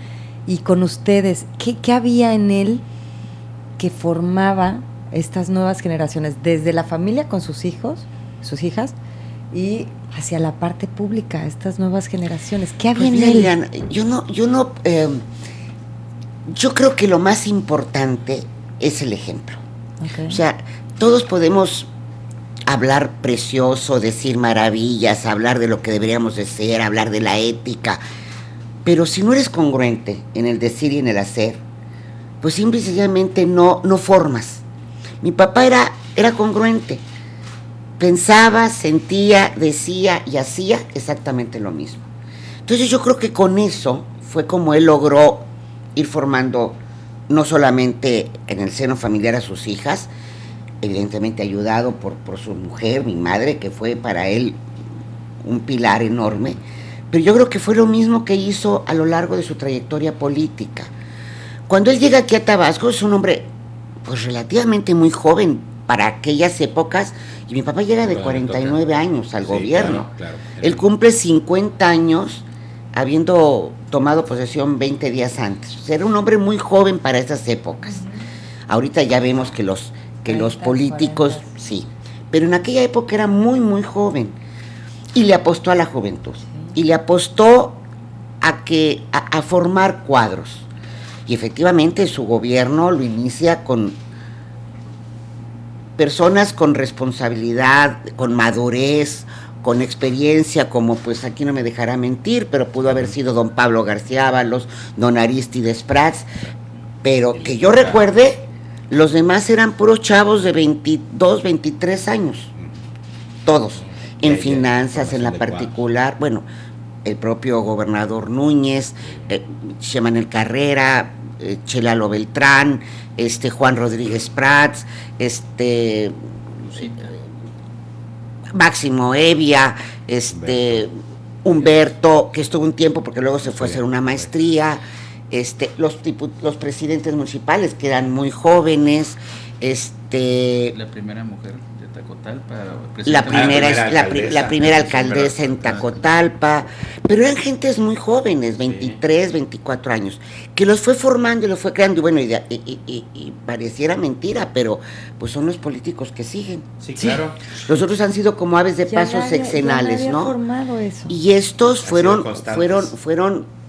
y con ustedes, ¿qué había en él que formaba estas nuevas generaciones, desde la familia con sus hijos, sus hijas, y hacia la parte pública, estas nuevas generaciones? ¿Qué había en él? Liliana, yo creo que lo más importante es el ejemplo. Okay. O sea, todos podemos hablar precioso, decir maravillas, hablar de lo que deberíamos de ser, hablar de la ética, pero si no eres congruente en el decir y en el hacer, pues simple y sencillamente no formas. Mi papá era congruente, pensaba, sentía, decía y hacía exactamente lo mismo. Entonces yo creo que con eso fue como él logró ir formando no solamente en el seno familiar a sus hijas, evidentemente ayudado por su mujer, mi madre, que fue para él un pilar enorme, pero yo creo que fue lo mismo que hizo a lo largo de su trayectoria política. Cuando él llega aquí a Tabasco, es un hombre pues relativamente muy joven para aquellas épocas, y mi papá llega de 49 años al gobierno. Claro. Él cumple 50 años habiendo tomado posesión 20 días antes. O sea, era un hombre muy joven para esas épocas. Ahorita ya vemos que los políticos, 40. sí, pero en aquella época era muy, muy joven, y le apostó a la juventud, y le apostó a formar cuadros, y efectivamente su gobierno lo inicia con personas con responsabilidad, con madurez, con experiencia, como pues aquí no me dejará mentir, pero pudo haber sido don Pablo García Ábalos, don Arístides Prats, pero que yo recuerde, los demás eran puros chavos de 22, 23 años, todos, en finanzas, en la particular, bueno, el propio gobernador Núñez, Chemanel Carrera, Chelalo Beltrán, Juan Rodríguez Prats, Máximo Evia, Humberto, que estuvo un tiempo porque luego se fue a hacer una maestría, los presidentes municipales que eran muy jóvenes, La primera mujer de Tacotalpa, la primera alcaldesa en Tacotalpa, pero eran gentes muy jóvenes, 23, 24 años, que los fue formando y los fue creando, y bueno, y pareciera mentira, pero pues son los políticos que siguen. Sí, claro. Los otros han sido como aves de paso sexenales, ¿no? Formado eso. Y estos fueron constantes.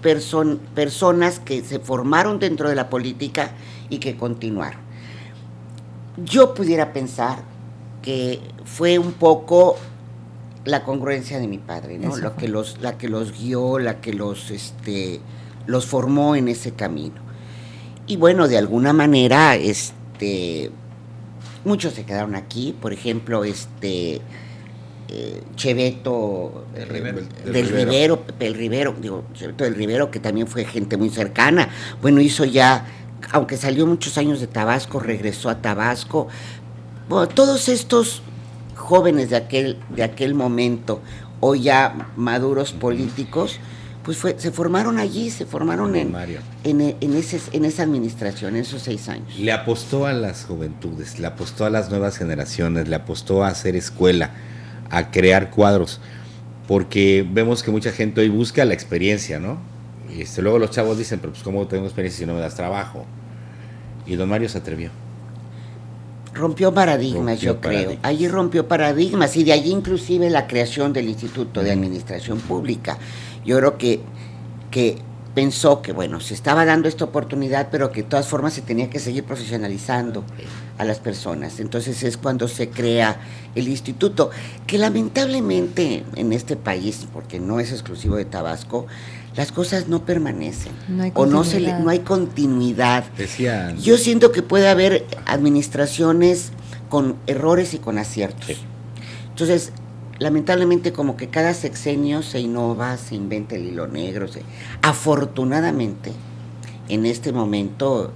personas que se formaron dentro de la política y que continuaron. Yo pudiera pensar que fue un poco la congruencia de mi padre, ¿no? La que los guió, la que los formó en ese camino. Y bueno, de alguna manera, muchos se quedaron aquí, por ejemplo, Cheveto del Rivero, que también fue gente muy cercana. Bueno, hizo ya, aunque salió muchos años de Tabasco, regresó a Tabasco. Bueno, todos estos jóvenes de aquel momento, hoy ya maduros políticos, pues se formaron allí, se formaron en esa administración, en esos 6 años. Le apostó a las juventudes, le apostó a las nuevas generaciones, le apostó a hacer escuela, a crear cuadros, porque vemos que mucha gente hoy busca la experiencia, ¿no? Y luego los chavos dicen, pero pues ¿cómo tengo experiencia si no me das trabajo? Y don Mario se atrevió. Rompió paradigmas, yo creo. Allí rompió paradigmas, y de allí inclusive la creación del Instituto de Administración Pública. Yo creo que pensó que, bueno, se estaba dando esta oportunidad, pero que de todas formas se tenía que seguir profesionalizando a las personas. Entonces es cuando se crea el instituto, que lamentablemente en este país, porque no es exclusivo de Tabasco, las cosas no permanecen, no hay continuidad. Yo siento que puede haber administraciones con errores y con aciertos. Sí. Entonces, lamentablemente, como que cada sexenio se innova, se inventa el hilo negro. Afortunadamente, en este momento,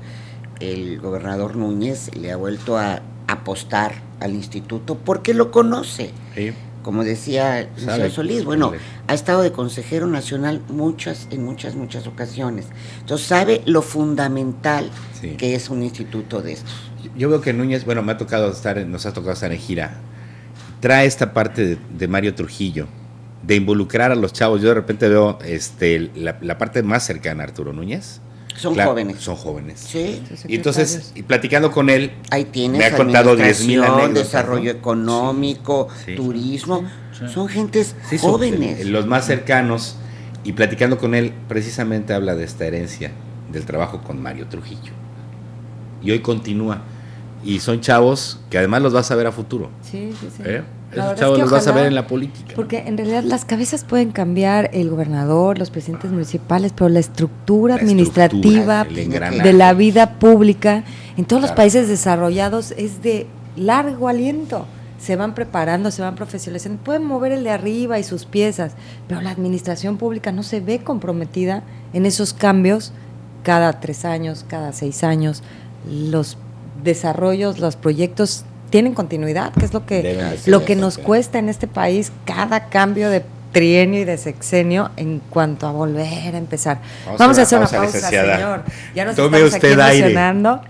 el gobernador Núñez le ha vuelto a apostar al instituto porque lo conoce. Sí. Como decía el señor Solís, bueno, ha estado de consejero nacional en muchas ocasiones. Entonces sabe lo fundamental que es un instituto de estos. Yo veo que Núñez, bueno, nos ha tocado estar en gira, trae esta parte de Mario Trujillo, de involucrar a los chavos. Yo de repente veo la parte más cercana a Arturo Núñez. Son jóvenes. Son jóvenes. Sí. Y entonces, y platicando con él, ahí tienes, me ha contado 10,000 anécdotas. Desarrollo económico, turismo. Son gentes jóvenes. Los más cercanos. Y platicando con él, precisamente habla de esta herencia del trabajo con Mario Trujillo. Y hoy continúa. Y son chavos que además los vas a ver a futuro. Sí. Esos chavos los vas a ver en la política. Porque en realidad las cabezas pueden cambiar, el gobernador, los presidentes municipales, pero la estructura administrativa de la vida pública en todos los países desarrollados es de largo aliento. Se van preparando, se van profesionalizando, pueden mover el de arriba y sus piezas, pero la administración pública no se ve comprometida en esos cambios cada 3 años, cada 6 años. Los desarrollos, los proyectos tienen continuidad, que es lo que nos cuesta en este país cada cambio de trienio y de sexenio en cuanto a volver a empezar. Vamos a hacer una pausa, señor. Ya nos estamos aquí emocionando.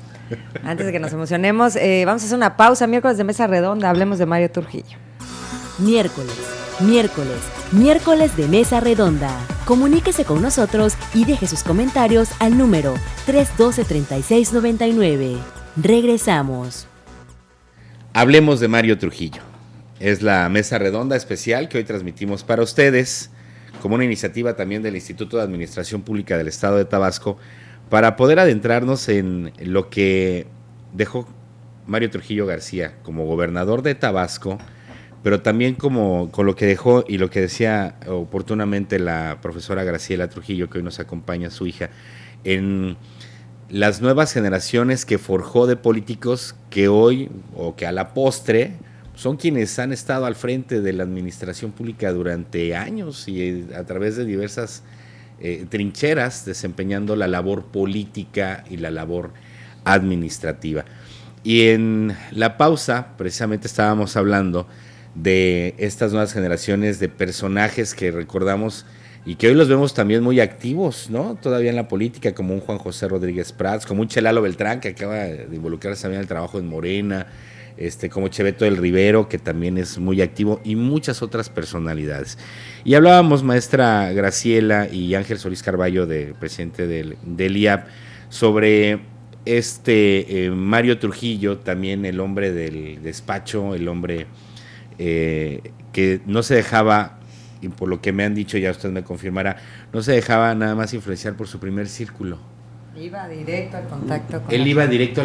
Antes de que nos emocionemos, vamos a hacer una pausa. Miércoles de Mesa Redonda, hablemos de Mario Trujillo. Miércoles de Mesa Redonda. Comuníquese con nosotros y deje sus comentarios al número 312-3699. Regresamos. Hablemos de Mario Trujillo. Es la Mesa Redonda especial que hoy transmitimos para ustedes, como una iniciativa también del Instituto de Administración Pública del Estado de Tabasco, para poder adentrarnos en lo que dejó Mario Trujillo García como gobernador de Tabasco, pero también con lo que dejó y lo que decía oportunamente la profesora Graciela Trujillo, que hoy nos acompaña, su hija, en las nuevas generaciones que forjó de políticos que hoy, o que a la postre, son quienes han estado al frente de la administración pública durante años y a través de diversas trincheras, desempeñando la labor política y la labor administrativa. Y en la pausa, precisamente estábamos hablando de estas nuevas generaciones de personajes que recordamos y que hoy los vemos también muy activos, ¿no? Todavía en la política, como un Juan José Rodríguez Prats, como un Chelalo Beltrán, que acaba de involucrarse también en el trabajo en Morena, como Cheveto del Rivero, que también es muy activo, y muchas otras personalidades. Y hablábamos, maestra Graciela y Ángel Solís Carballo, presidente del IAP, sobre Mario Trujillo, también el hombre del despacho, el hombre que no se dejaba, y por lo que me han dicho, ya usted me confirmará, no se dejaba nada más influenciar por su primer círculo. Iba directo al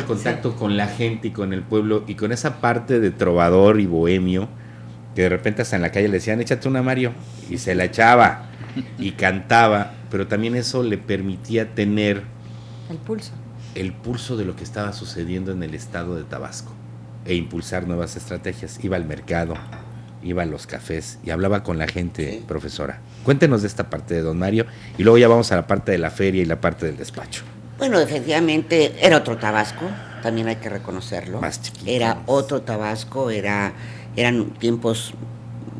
contacto con la gente y con el pueblo, y con esa parte de trovador y bohemio, que de repente hasta en la calle le decían, échate una, Mario, y se la echaba, y cantaba, pero también eso le permitía tener el pulso de lo que estaba sucediendo en el estado de Tabasco, e impulsar nuevas estrategias. Iba al mercado, iba a los cafés y hablaba con la gente, sí. Profesora. Cuéntenos de esta parte de don Mario, y luego ya vamos a la parte de la feria y la parte del despacho. Bueno, efectivamente era otro Tabasco, también hay que reconocerlo. Más chiquito. Era otro Tabasco, eran tiempos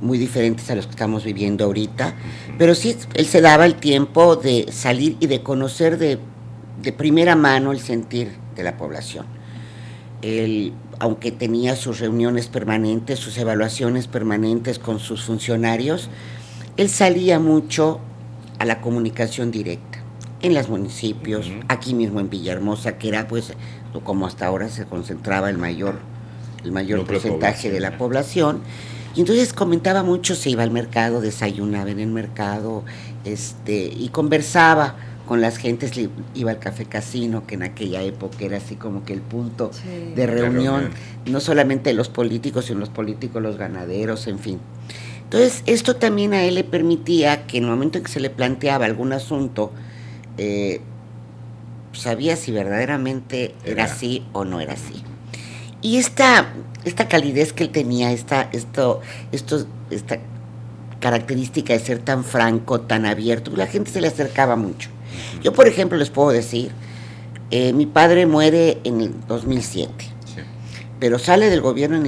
muy diferentes a los que estamos viviendo ahorita, pero sí, él se daba el tiempo de salir y de conocer de primera mano el sentir de la población. Él, aunque tenía sus reuniones permanentes, sus evaluaciones permanentes con sus funcionarios, él salía mucho a la comunicación directa, en los municipios, aquí mismo en Villahermosa, que era pues como hasta ahora se concentraba el mayor porcentaje de la población, y entonces comentaba mucho, se iba al mercado, desayunaba en el mercado, y conversaba con las gentes, iba al Café Casino, que en aquella época era así como que el punto de reunión, no solamente los políticos, sino los políticos, los ganaderos, en fin. Entonces, esto también a él le permitía que en el momento en que se le planteaba algún asunto, sabía si verdaderamente era así o no era así. Y esta calidez que él tenía, esta característica de ser tan franco, tan abierto, la gente se le acercaba mucho. Yo, por ejemplo, les puedo decir, mi padre muere en el 2007, sí. Pero sale del gobierno en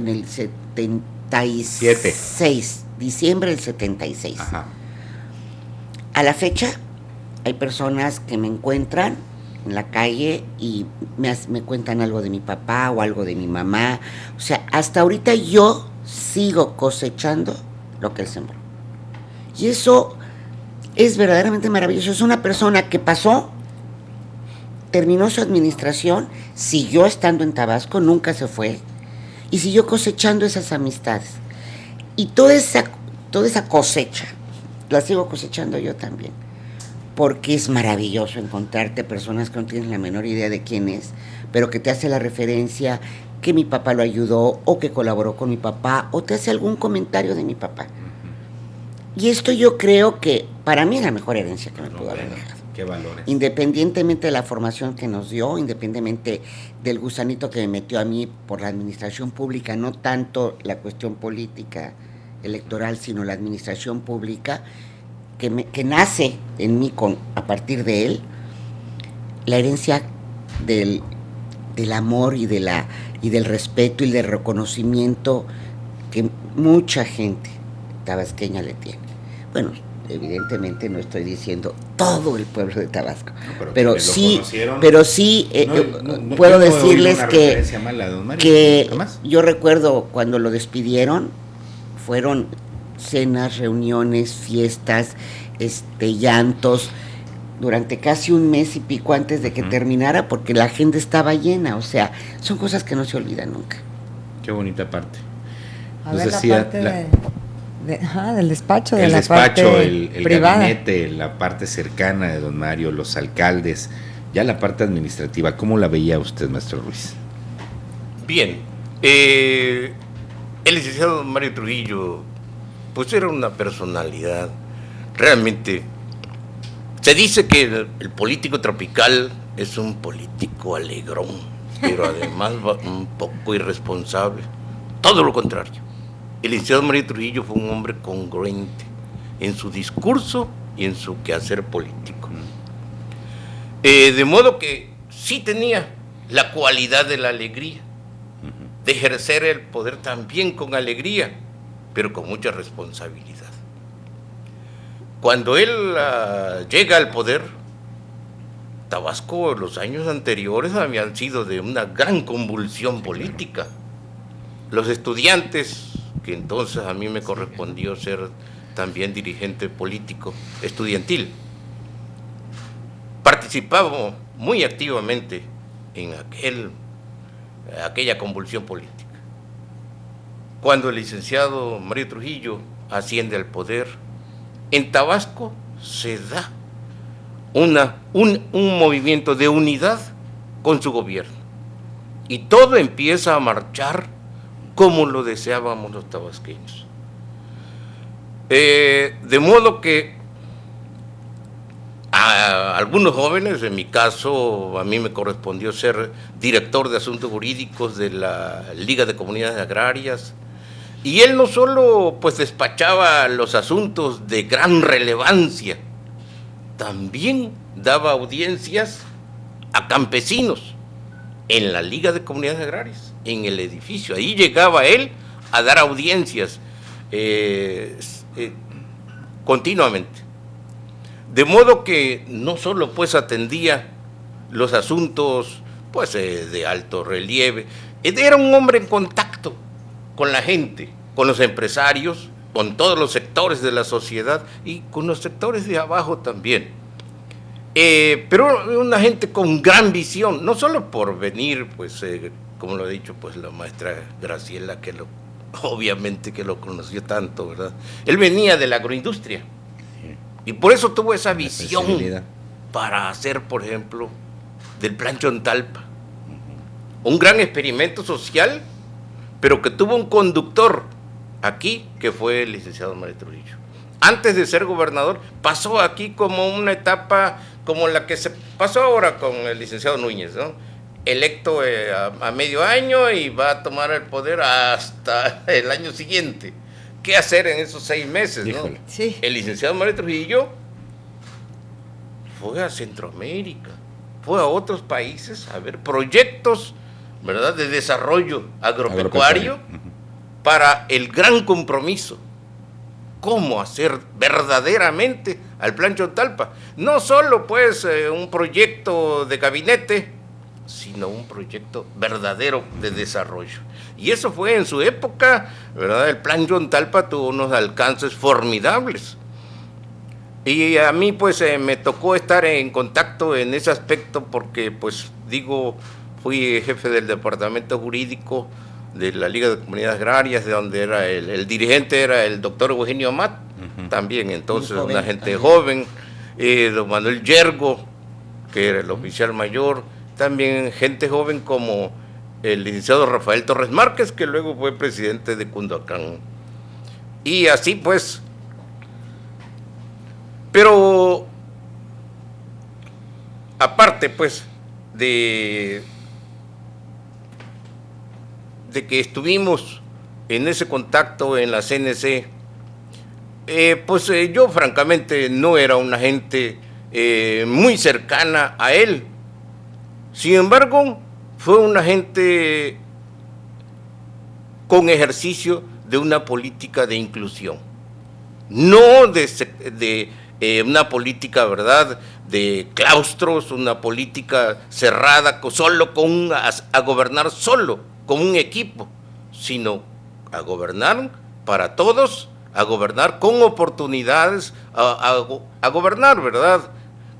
el 76, diciembre del 76. Ajá. A la fecha, hay personas que me encuentran en la calle y me cuentan algo de mi papá o algo de mi mamá. O sea, hasta ahorita yo sigo cosechando lo que él sembró. Y eso es verdaderamente maravilloso. Es una persona que pasó, terminó su administración, siguió estando en Tabasco, nunca se fue, y siguió cosechando esas amistades. Y toda esa cosecha, la sigo cosechando yo también. Porque es maravilloso encontrarte personas que no tienen la menor idea de quién es, pero que te hace la referencia que mi papá lo ayudó, o que colaboró con mi papá, o te hace algún comentario de mi papá. Y esto yo creo que para mí es la mejor herencia que me pudo haber dejado. ¿Qué valores? Independientemente de la formación que nos dio, independientemente del gusanito que me metió a mí por la administración pública, no tanto la cuestión política electoral, sino la administración pública, que nace en mí a partir de él, la herencia del amor y del respeto y del reconocimiento que mucha gente tabasqueña le tiene. Bueno, evidentemente no estoy diciendo todo el pueblo de Tabasco, No, pero sí puedo decirles que yo recuerdo cuando lo despidieron, fueron cenas, reuniones, fiestas, llantos, durante casi un mes y pico antes de que terminara, porque la agenda estaba llena. O sea, son cosas que no se olvidan nunca. Qué bonita parte. A ver, decía, la parte del despacho, de el la despacho, parte el privada. gabinete, la parte cercana de don Mario, los alcaldes, ya la parte administrativa, ¿cómo la veía usted, maestro Ruiz? Bien, el licenciado don Mario Trujillo, pues era una personalidad, realmente, se dice que el político tropical es un político alegrón, pero además un poco irresponsable, todo lo contrario. El licenciado Mario Trujillo fue un hombre congruente en su discurso y en su quehacer político. De modo que sí tenía la cualidad de la alegría, de ejercer el poder también con alegría, pero con mucha responsabilidad. Cuando él llega al poder, Tabasco, los años anteriores habían sido de una gran convulsión política. Los estudiantes, que entonces a mí me correspondió ser también dirigente político estudiantil, participamos muy activamente en aquella convulsión política. Cuando el licenciado Mario Trujillo asciende al poder, en Tabasco se da un movimiento de unidad con su gobierno, y todo empieza a marchar como lo deseábamos los tabasqueños. De modo que a algunos jóvenes, en mi caso, a mí me correspondió ser director de asuntos jurídicos de la Liga de Comunidades Agrarias, y él no solo pues despachaba los asuntos de gran relevancia, también daba audiencias a campesinos en la Liga de Comunidades Agrarias, en el edificio. Ahí llegaba él a dar audiencias continuamente. De modo que no solo pues atendía los asuntos pues de alto relieve, era un hombre en contacto con la gente, con los empresarios, con todos los sectores de la sociedad y con los sectores de abajo también. Pero una gente con gran visión, no solo por venir, pues, como lo ha dicho pues la maestra Graciela, que obviamente que lo conoció tanto, ¿verdad? Él venía de la agroindustria y por eso tuvo esa visión para hacer, por ejemplo, del Plan Chontalpa, un gran experimento social, pero que tuvo un conductor aquí, que fue el licenciado Mario Trujillo. Antes de ser gobernador, pasó aquí como una etapa como la que se pasó ahora con el licenciado Núñez, ¿no? Electo a medio año y va a tomar el poder hasta el año siguiente. ¿Qué hacer en esos 6 meses, no? Sí. El licenciado Mario Trujillo fue a Centroamérica, fue a otros países a ver proyectos, ¿verdad?, de desarrollo agropecuario para el gran compromiso, cómo hacer verdaderamente al Plan Chontalpa. No solo pues un proyecto de gabinete, sino un proyecto verdadero de desarrollo. Y eso fue en su época, ¿verdad? El Plan Chontalpa tuvo unos alcances formidables. Y a mí pues me tocó estar en contacto en ese aspecto porque pues digo, fui jefe del departamento jurídico de la Liga de Comunidades Agrarias, de donde era el dirigente era el doctor Eugenio Amat, también entonces una gente joven, don Manuel Yergo, que era el oficial mayor, también gente joven como el licenciado Rafael Torres Márquez, que luego fue presidente de Cunduacán. Y así pues, pero aparte pues de que estuvimos en ese contacto en la CNC, pues yo francamente no era una gente muy cercana a él. Sin embargo, fue una gente con ejercicio de una política de inclusión, no de una política, ¿verdad?, de claustros, una política cerrada, solo a gobernar solo, como un equipo, sino a gobernar para todos, a gobernar con oportunidades, a gobernar, ¿verdad?,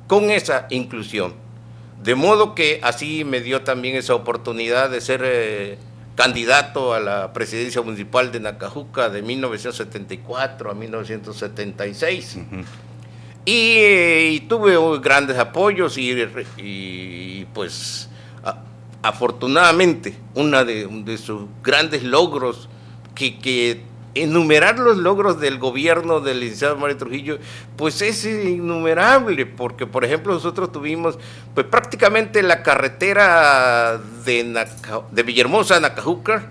con esa inclusión. De modo que así me dio también esa oportunidad de ser candidato a la presidencia municipal de Nacajuca de 1974 a 1976. Y tuve grandes apoyos y pues afortunadamente uno de sus grandes logros, que enumerar los logros del gobierno del licenciado Mario Trujillo, pues es innumerable, porque por ejemplo nosotros tuvimos pues prácticamente la carretera de Villahermosa a Nacajuca,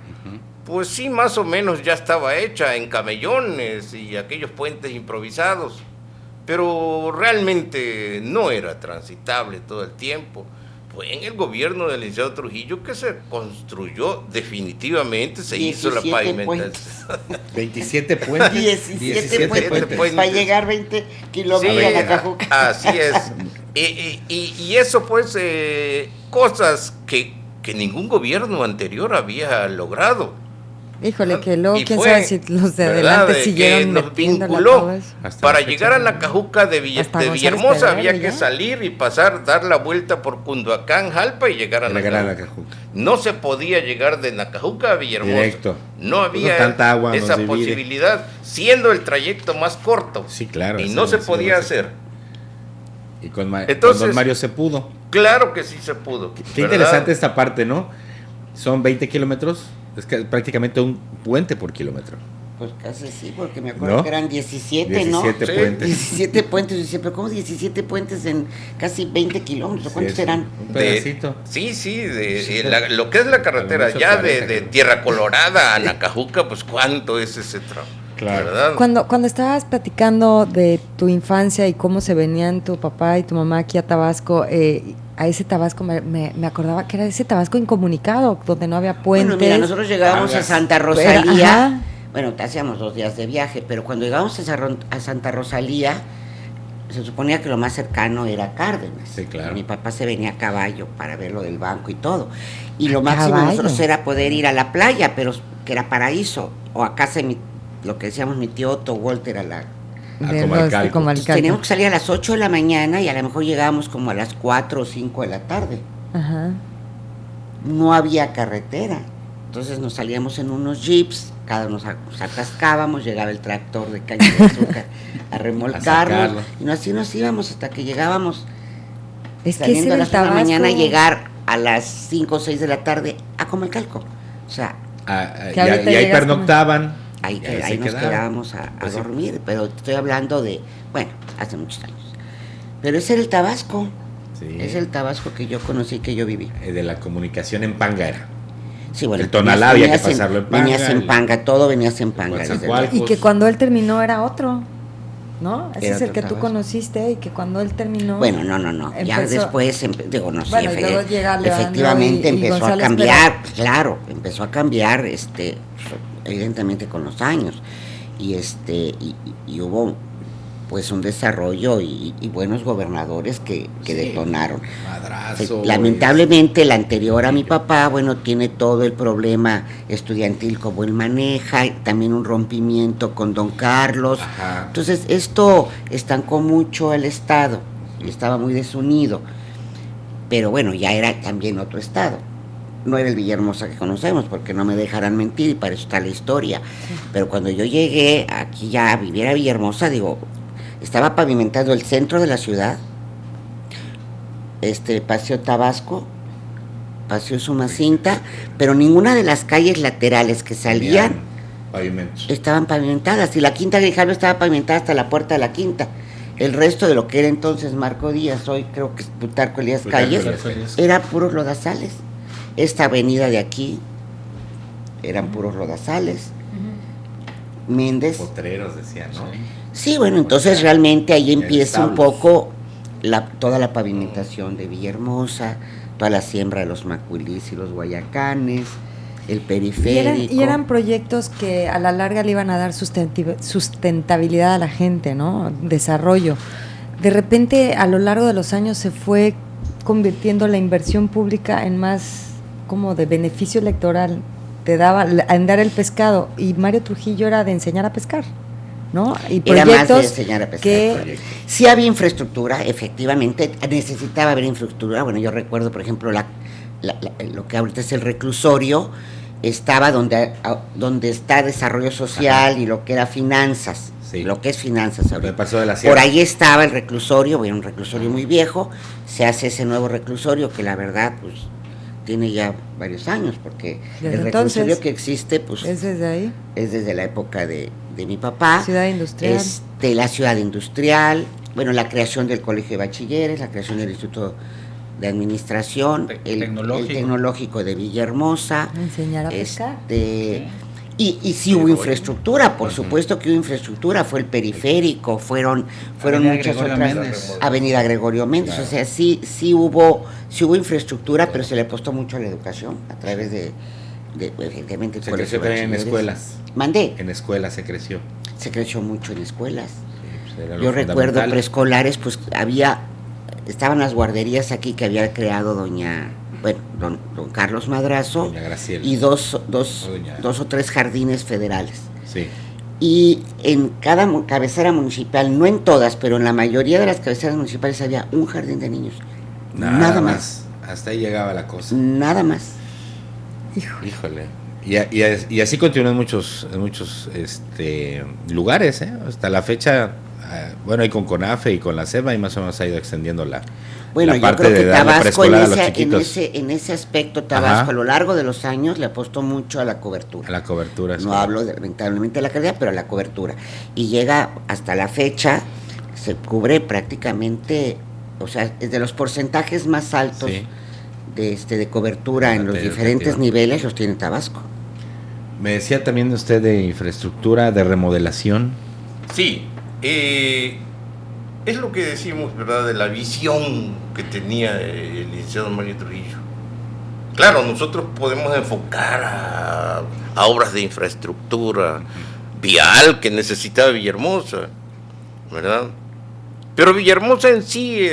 pues sí, más o menos ya estaba hecha en camellones y aquellos puentes improvisados, pero realmente no era transitable todo el tiempo. Fue en el gobierno del licenciado Trujillo que se construyó definitivamente, se hizo la pavimentación. 27 puentes. 17 puentes. Para llegar 20 kilómetros a Nacajuca. Así es. Y eso pues, cosas que ningún gobierno anterior había logrado. Híjole, que luego, quién fue, sabe si los de adelante siguieron que nos vinculó. Para llegar a Nacajuca de Villahermosa había que salir y pasar, dar la vuelta por Cunduacán, Jalpa y llegar a Nacajuca. No se podía llegar de Nacajuca a Villahermosa. Directo. No había tanta agua, esa posibilidad, siendo el trayecto más corto. Sí, claro. Y no se podía hacer. Y con don Mario se pudo. Claro que sí se pudo. Qué interesante esta parte, ¿no? Son 20 kilómetros. Es que prácticamente un puente por kilómetro. Pues casi sí, porque me acuerdo que eran 17, ¿no? 17 puentes. 17 puentes. Y siempre, ¿cómo 17 puentes en casi 20 kilómetros? ¿Cuántos serán? Un pedacito. Lo que es la carretera ya de Tierra Colorada a Nacajuca, pues ¿cuánto es ese tramo? Claro. ¿Verdad? Cuando estabas platicando de tu infancia y cómo se venían tu papá y tu mamá aquí a Tabasco, a ese Tabasco me acordaba que era ese Tabasco incomunicado, donde no había puentes. Bueno, mira, nosotros llegábamos a Santa Rosalía, bueno, hacíamos 2 días de viaje, pero cuando llegábamos a Santa Rosalía, se suponía que lo más cercano era Cárdenas. Sí, claro. Mi papá se venía a caballo para ver lo del banco y todo. Y lo máximo nosotros era poder ir a la playa, pero que era Paraíso, o a casa de lo que decíamos mi tío Otto Walter a la... Teníamos que salir a las 8 de la mañana y a lo mejor llegábamos como a las 4 o 5 de la tarde. Ajá. No había carretera. Entonces nos salíamos en unos jeeps, cada uno nos atascábamos, llegaba el tractor de caña de azúcar a remolcarnos. Y así nos íbamos hasta que llegábamos saliendo a las 1 de la mañana, llegar a las 5 o 6 de la tarde a Comalcalco. O sea, y ahí pernoctaban. Ahí nos quedábamos a dormir, pero estoy hablando de, bueno, hace muchos años. Pero ese era el Tabasco, es el Tabasco que yo conocí, que yo viví. De la comunicación en Panga era. Sí, bueno, el Tonalá había que pasarlo en Panga. Venías en Panga, todo venías en Panga. Y que cuando él terminó era otro, ¿no? Ese es el que tú conociste y que cuando él terminó... Bueno, no. Ya después, no sé, efectivamente empezó a cambiar, claro, empezó a cambiar, evidentemente con los años. Y hubo pues un desarrollo y buenos gobernadores que detonaron. Madrazo. Lamentablemente el anterior a mi papá, bueno, tiene todo el problema estudiantil como él maneja, también un rompimiento con don Carlos. Ajá. Entonces esto estancó mucho el estado y estaba muy desunido, pero bueno, ya era también otro estado. No era el Villahermosa que conocemos, porque no me dejarán mentir y para eso está la historia. Pero cuando yo llegué aquí ya a vivir a Villahermosa, digo, estaba pavimentado el centro de la ciudad, Paseo Tabasco, Paseo Sumacinta, pero ninguna de las calles laterales que salían Pavimentos. estaban pavimentadas, y la Quinta Grijalvo estaba pavimentada hasta la puerta de la Quinta. El resto de lo que era entonces Marco Díaz, hoy creo que es Plutarco Elías Calles, era puros lodazales. Esta avenida de aquí eran puros lodazales. Méndez. Potreros decían, ¿no? Sí, bueno, entonces realmente ahí empieza un establos. poco toda la pavimentación de Villahermosa, toda la siembra de los macuilís y los guayacanes, el periférico. Y eran proyectos que a la larga le iban a dar sustentabilidad a la gente, ¿no? Desarrollo. De repente, a lo largo de los años se fue convirtiendo la inversión pública en más como de beneficio electoral. Te daba a andar el pescado, y Mario Trujillo era de enseñar a pescar, ¿no? Y Era más de proyectos enseñar a pescar. que Sí había infraestructura, efectivamente, necesitaba haber infraestructura. Bueno, yo recuerdo, por ejemplo, lo que ahorita es el reclusorio, estaba donde está desarrollo social. Ajá. Y lo que era finanzas, sí. Lo que es finanzas ahorita. Pasó de la sierra. Por ahí estaba el reclusorio, bueno, un reclusorio muy viejo, se hace ese nuevo reclusorio que la verdad, pues, tiene ya varios años, porque el reclusorio que existe, pues, ¿es desde ahí? Es desde la época de mi papá. Ciudad industrial. La ciudad industrial, bueno, la creación del colegio de bachilleres, la creación del Instituto de Administración, el tecnológico de Villahermosa. Enseñar a pescar. Sí. Y sí hubo infraestructura, por supuesto que hubo infraestructura, fue el periférico, fueron muchas otras. Avenida Gregorio Méndez, claro. O sea, sí hubo infraestructura, pero se le apostó mucho a la educación a través de evidentemente. Se creció también en escuelas. ¿Mandé? En escuelas se creció. Se creció mucho en escuelas. Sí, pues yo recuerdo preescolares, pues estaban las guarderías aquí que había creado don Carlos Madrazo, y dos o tres jardines federales. Sí. Y en cada cabecera municipal, no en todas, pero en la mayoría de las cabeceras municipales había un jardín de niños. Nada más. Hasta ahí llegaba la cosa. Nada más. Híjole. Y así continúa en muchos lugares, ¿eh? Hasta la fecha, bueno, y con CONAFE y con la SEBA, y más o menos ha ido extendiendo la parte yo creo que de darle preescolar a los chiquitos. En ese aspecto, Tabasco, ajá, a lo largo de los años le apostó mucho a la cobertura. A la cobertura. No hablo lamentablemente de la calidad, pero a la cobertura. Y llega hasta la fecha, se cubre prácticamente, o sea, es de los porcentajes más altos, sí, de cobertura en los diferentes niveles, los tiene Tabasco. Me decía también usted de infraestructura, de remodelación. Sí, es lo que decimos, ¿verdad?, de la visión que tenía el licenciado Mario Trujillo. Claro, nosotros podemos enfocar a obras de infraestructura vial que necesitaba Villahermosa, ¿verdad? Pero Villahermosa en sí,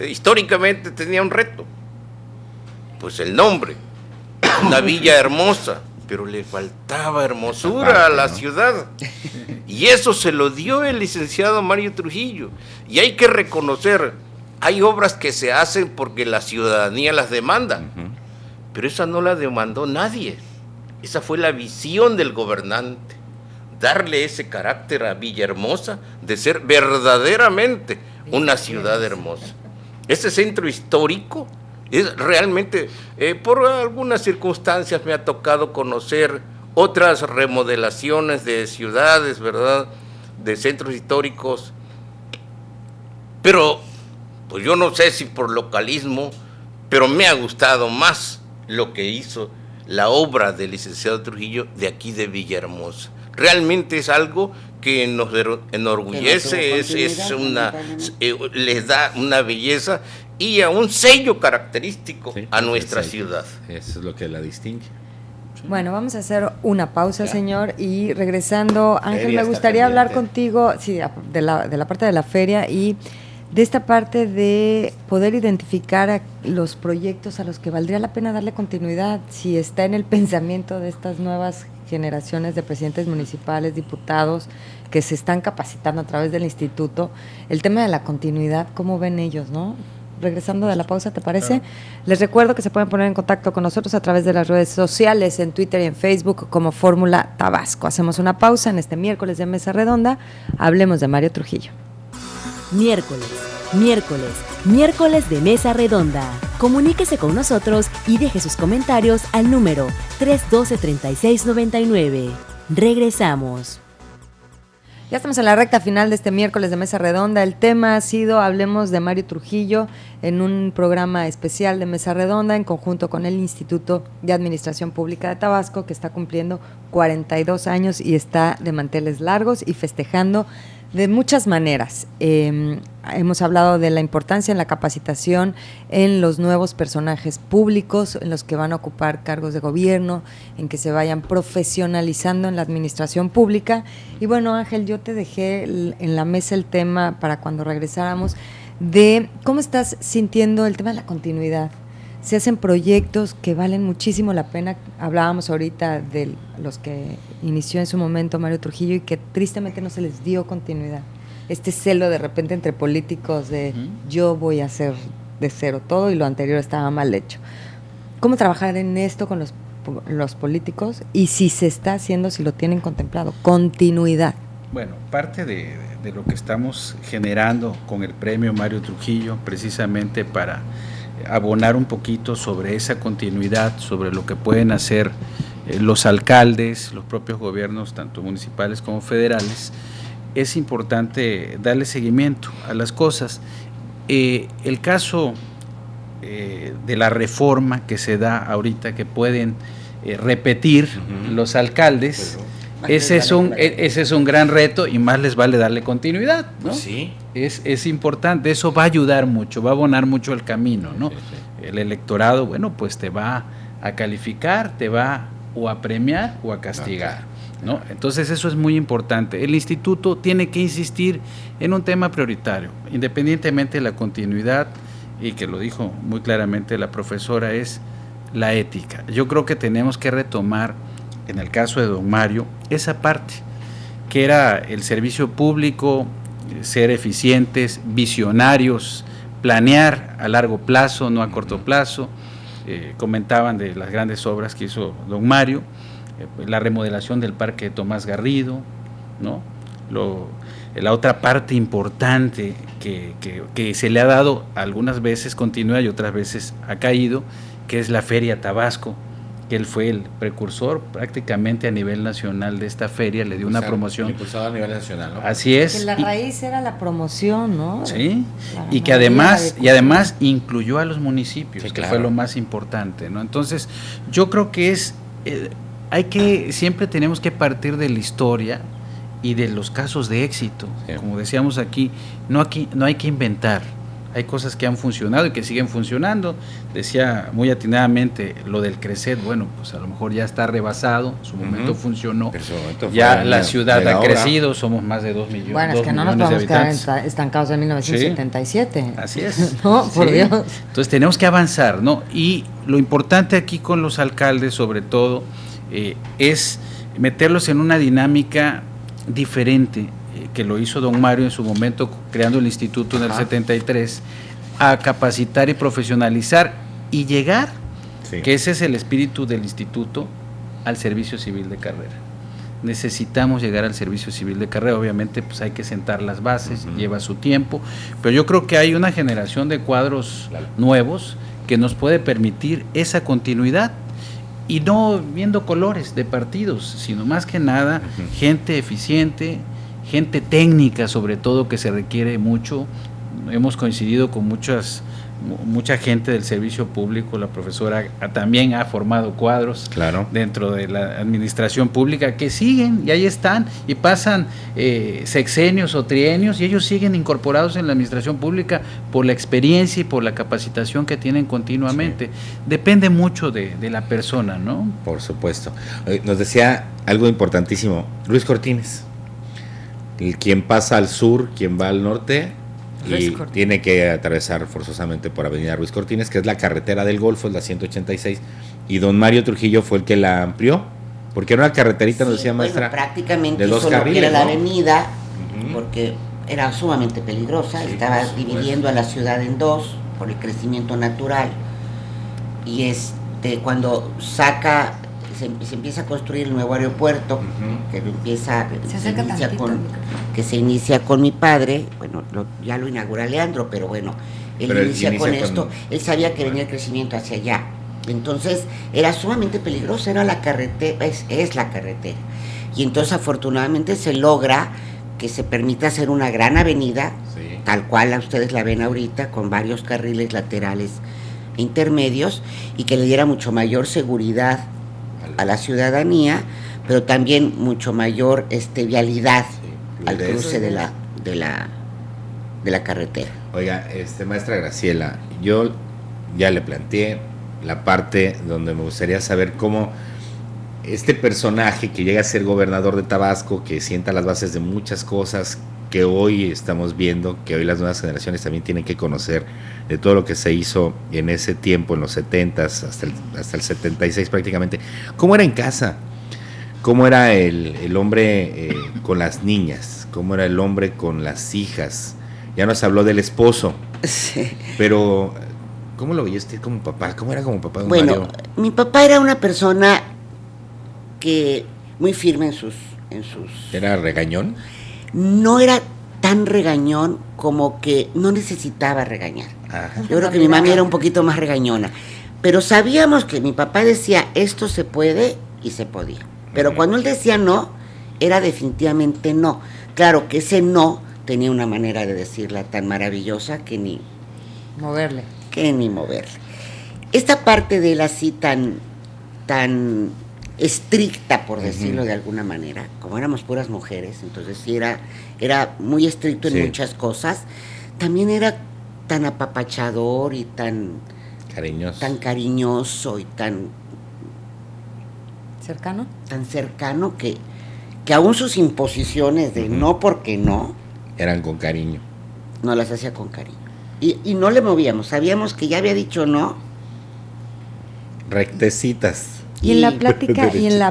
históricamente tenía un reto. Pues el nombre, una villa hermosa, pero le faltaba hermosura a la ciudad. Y eso se lo dio el licenciado Mario Trujillo. Y hay que reconocer, hay obras que se hacen porque la ciudadanía las demanda, pero esa no la demandó nadie. Esa fue la visión del gobernante, darle ese carácter a Villahermosa de ser verdaderamente una ciudad hermosa. Ese centro histórico es realmente, por algunas circunstancias me ha tocado conocer otras remodelaciones de ciudades, ¿verdad?, de centros históricos, pero pues yo no sé si por localismo, pero me ha gustado más lo que hizo la obra del licenciado Trujillo de aquí de Villahermosa. Realmente es algo que nos enorgullece, les da una belleza y a un sello característico, sí, a nuestra ciudad. Eso es lo que la distingue. Bueno, vamos a hacer una pausa, señor, y regresando, Ángel, Feria me está gustaría hablar pendiente. contigo, sí, de la parte de la feria y de esta parte de poder identificar a los proyectos a los que valdría la pena darle continuidad, si está en el pensamiento de estas nuevas generaciones de presidentes municipales, diputados, que se están capacitando a través del instituto, el tema de la continuidad, ¿cómo ven ellos, no? Regresando de la pausa, ¿te parece? Les recuerdo que se pueden poner en contacto con nosotros a través de las redes sociales, en Twitter y en Facebook como Fórmula Tabasco. Hacemos una pausa en este miércoles de Mesa Redonda. Hablemos de Mario Trujillo. Miércoles de Mesa Redonda. Comuníquese con nosotros y deje sus comentarios al número 312-3699. Regresamos. Ya estamos en la recta final de este miércoles de Mesa Redonda. El tema ha sido Hablemos de Mario Trujillo en un programa especial de Mesa Redonda en conjunto con el Instituto de Administración Pública de Tabasco, que está cumpliendo 42 años y está de manteles largos y festejando de muchas maneras. Hemos hablado de la importancia en la capacitación en los nuevos personajes públicos, en los que van a ocupar cargos de gobierno, en que se vayan profesionalizando en la administración pública. Y bueno, Ángel, yo te dejé en la mesa el tema para cuando regresáramos de cómo estás sintiendo el tema de la continuidad. Se hacen proyectos que valen muchísimo la pena. Hablábamos ahorita de los que inició en su momento Mario Trujillo y que tristemente no se les dio continuidad. Este celo de repente entre políticos de yo voy a hacer de cero todo y lo anterior estaba mal hecho. ¿Cómo trabajar en esto con los políticos? Y si se está haciendo, si lo tienen contemplado, continuidad. Bueno, parte de lo que estamos generando con el premio Mario Trujillo, precisamente para abonar un poquito sobre esa continuidad, sobre lo que pueden hacer los alcaldes, los propios gobiernos, tanto municipales como federales, es importante darle seguimiento a las cosas. El caso de la reforma que se da ahorita, que pueden repetir los alcaldes, ese es un gran reto y más les vale darle continuidad, ¿no? Sí. Es importante, eso va a ayudar mucho, va a abonar mucho el camino, ¿no? Sí. El electorado, bueno, pues te va a calificar, te va o a premiar o a castigar, ¿no? Entonces eso es muy importante. El instituto tiene que insistir en un tema prioritario, independientemente de la continuidad, y que lo dijo muy claramente la profesora, es la ética. Yo creo que tenemos que retomar, en el caso de don Mario, esa parte, que era el servicio público, ser eficientes, visionarios, planear a largo plazo, no a corto plazo. Comentaban de las grandes obras que hizo don Mario, la remodelación del Parque de Tomás Garrido, ¿no? La otra parte importante que se le ha dado algunas veces continúa y otras veces ha caído, que es la Feria Tabasco, que él fue el precursor prácticamente a nivel nacional de esta feria, le dio una promoción. Impulsado a nivel nacional, ¿no? Así es. Que la raíz era la promoción, ¿no? Sí, y que además incluyó a los municipios, sí, claro, que fue lo más importante, ¿no? Entonces, yo creo que siempre tenemos que partir de la historia y de los casos de éxito. Sí. Como decíamos aquí no hay que inventar. Hay cosas que han funcionado y que siguen funcionando. Decía muy atinadamente lo del CRECET, bueno, pues a lo mejor ya está rebasado, en su momento funcionó, ya la ciudad ha crecido, somos más de 2 millones. Bueno, es que no nos podemos quedar estancados en 1977. Sí, así es. No, por Dios. Entonces tenemos que avanzar, ¿no? Y lo importante aquí con los alcaldes, sobre todo, es meterlos en una dinámica diferente, que lo hizo don Mario en su momento creando el instituto en el 73, a capacitar y profesionalizar y llegar, que ese es el espíritu del instituto, al servicio civil de carrera. Necesitamos llegar al servicio civil de carrera, obviamente pues hay que sentar las bases, lleva su tiempo, pero yo creo que hay una generación de cuadros nuevos que nos puede permitir esa continuidad, y no viendo colores de partidos, sino más que nada gente eficiente, gente técnica sobre todo, que se requiere mucho. Hemos coincidido con muchas mucha gente del servicio público, la profesora también ha formado cuadros dentro de la administración pública que siguen y ahí están y pasan sexenios o trienios y ellos siguen incorporados en la administración pública por la experiencia y por la capacitación que tienen continuamente. Sí. Depende mucho de la persona, ¿no? Por supuesto. Nos decía algo importantísimo, Ruiz Cortines, quien pasa al sur, quien va al norte y tiene que atravesar forzosamente por Avenida Ruiz Cortines, que es la carretera del Golfo, es la 186, y don Mario Trujillo fue el que la amplió, porque era una carreterita, nos decía maestra, prácticamente de 2 carriles, era la avenida, porque era sumamente peligrosa, estaba dividiendo a la ciudad en dos por el crecimiento natural, y cuando se empieza a construir el nuevo aeropuerto, que se inicia con mi padre, bueno, ya lo inaugura Leandro, pero bueno, él inicia con esto, él sabía que venía el crecimiento hacia allá, entonces era sumamente peligroso, era la carretera, es la carretera, y entonces afortunadamente se logra que se permita hacer una gran avenida, tal cual ustedes la ven ahorita, con varios carriles laterales e intermedios, y que le diera mucho mayor seguridad a la ciudadanía, pero también mucho mayor vialidad al cruce de la carretera. Oiga, maestra Graciela, yo ya le planteé la parte donde me gustaría saber cómo este personaje que llega a ser gobernador de Tabasco, que sienta las bases de muchas cosas que hoy estamos viendo, que hoy las nuevas generaciones también tienen que conocer, de todo lo que se hizo en ese tiempo, en los 70s, hasta el 76 prácticamente. ¿Cómo era en casa? ¿Cómo era el hombre con las niñas? ¿Cómo era el hombre con las hijas? Ya nos habló del esposo, sí. Pero ¿cómo lo veía usted como papá? ¿Cómo era como papá? Bueno, Mario? Mi papá era una persona que muy firme en sus... ¿Era regañón? No era tan regañón como que no necesitaba regañar. Ajá. Yo creo que mi mami era un poquito más regañona, pero sabíamos que mi papá decía esto se puede y se podía, pero cuando él decía no, era definitivamente no. Claro que ese no tenía una manera de decirla tan maravillosa que ni moverle. Esta parte de él así tan estricta, por decirlo de alguna manera, como éramos puras mujeres, entonces sí era muy estricto en muchas cosas, también era tan apapachador y tan cariñoso y tan cercano que aún sus imposiciones de no porque no eran con cariño, no las hacía con cariño y no le movíamos, sabíamos que ya había dicho no, rectecitas. Y en la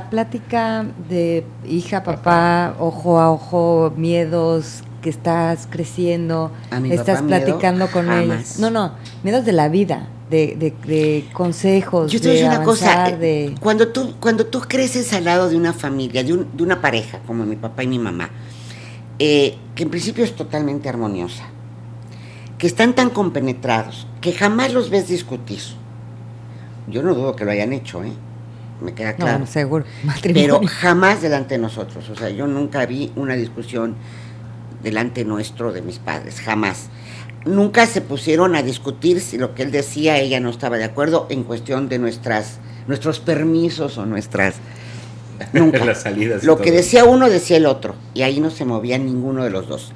plática de hija, papá, ojo a ojo, miedos que estás creciendo, estás platicando miedo, con ellos. No, miedos de la vida, de consejos. Yo te voy a decir una cosa, cuando tú creces al lado de una familia, de una pareja, como mi papá y mi mamá, que en principio es totalmente armoniosa, que están tan compenetrados, que jamás los ves discutir. Yo no dudo que lo hayan hecho, me queda claro. No, seguro. Pero jamás delante de nosotros. O sea, yo nunca vi una discusión delante nuestro de mis padres, jamás. Nunca se pusieron a discutir si lo que él decía, ella no estaba de acuerdo en cuestión de nuestros permisos o nuestras... Nunca. Las salidas. Lo que decía uno, decía el otro. Y ahí no se movía ninguno de los dos.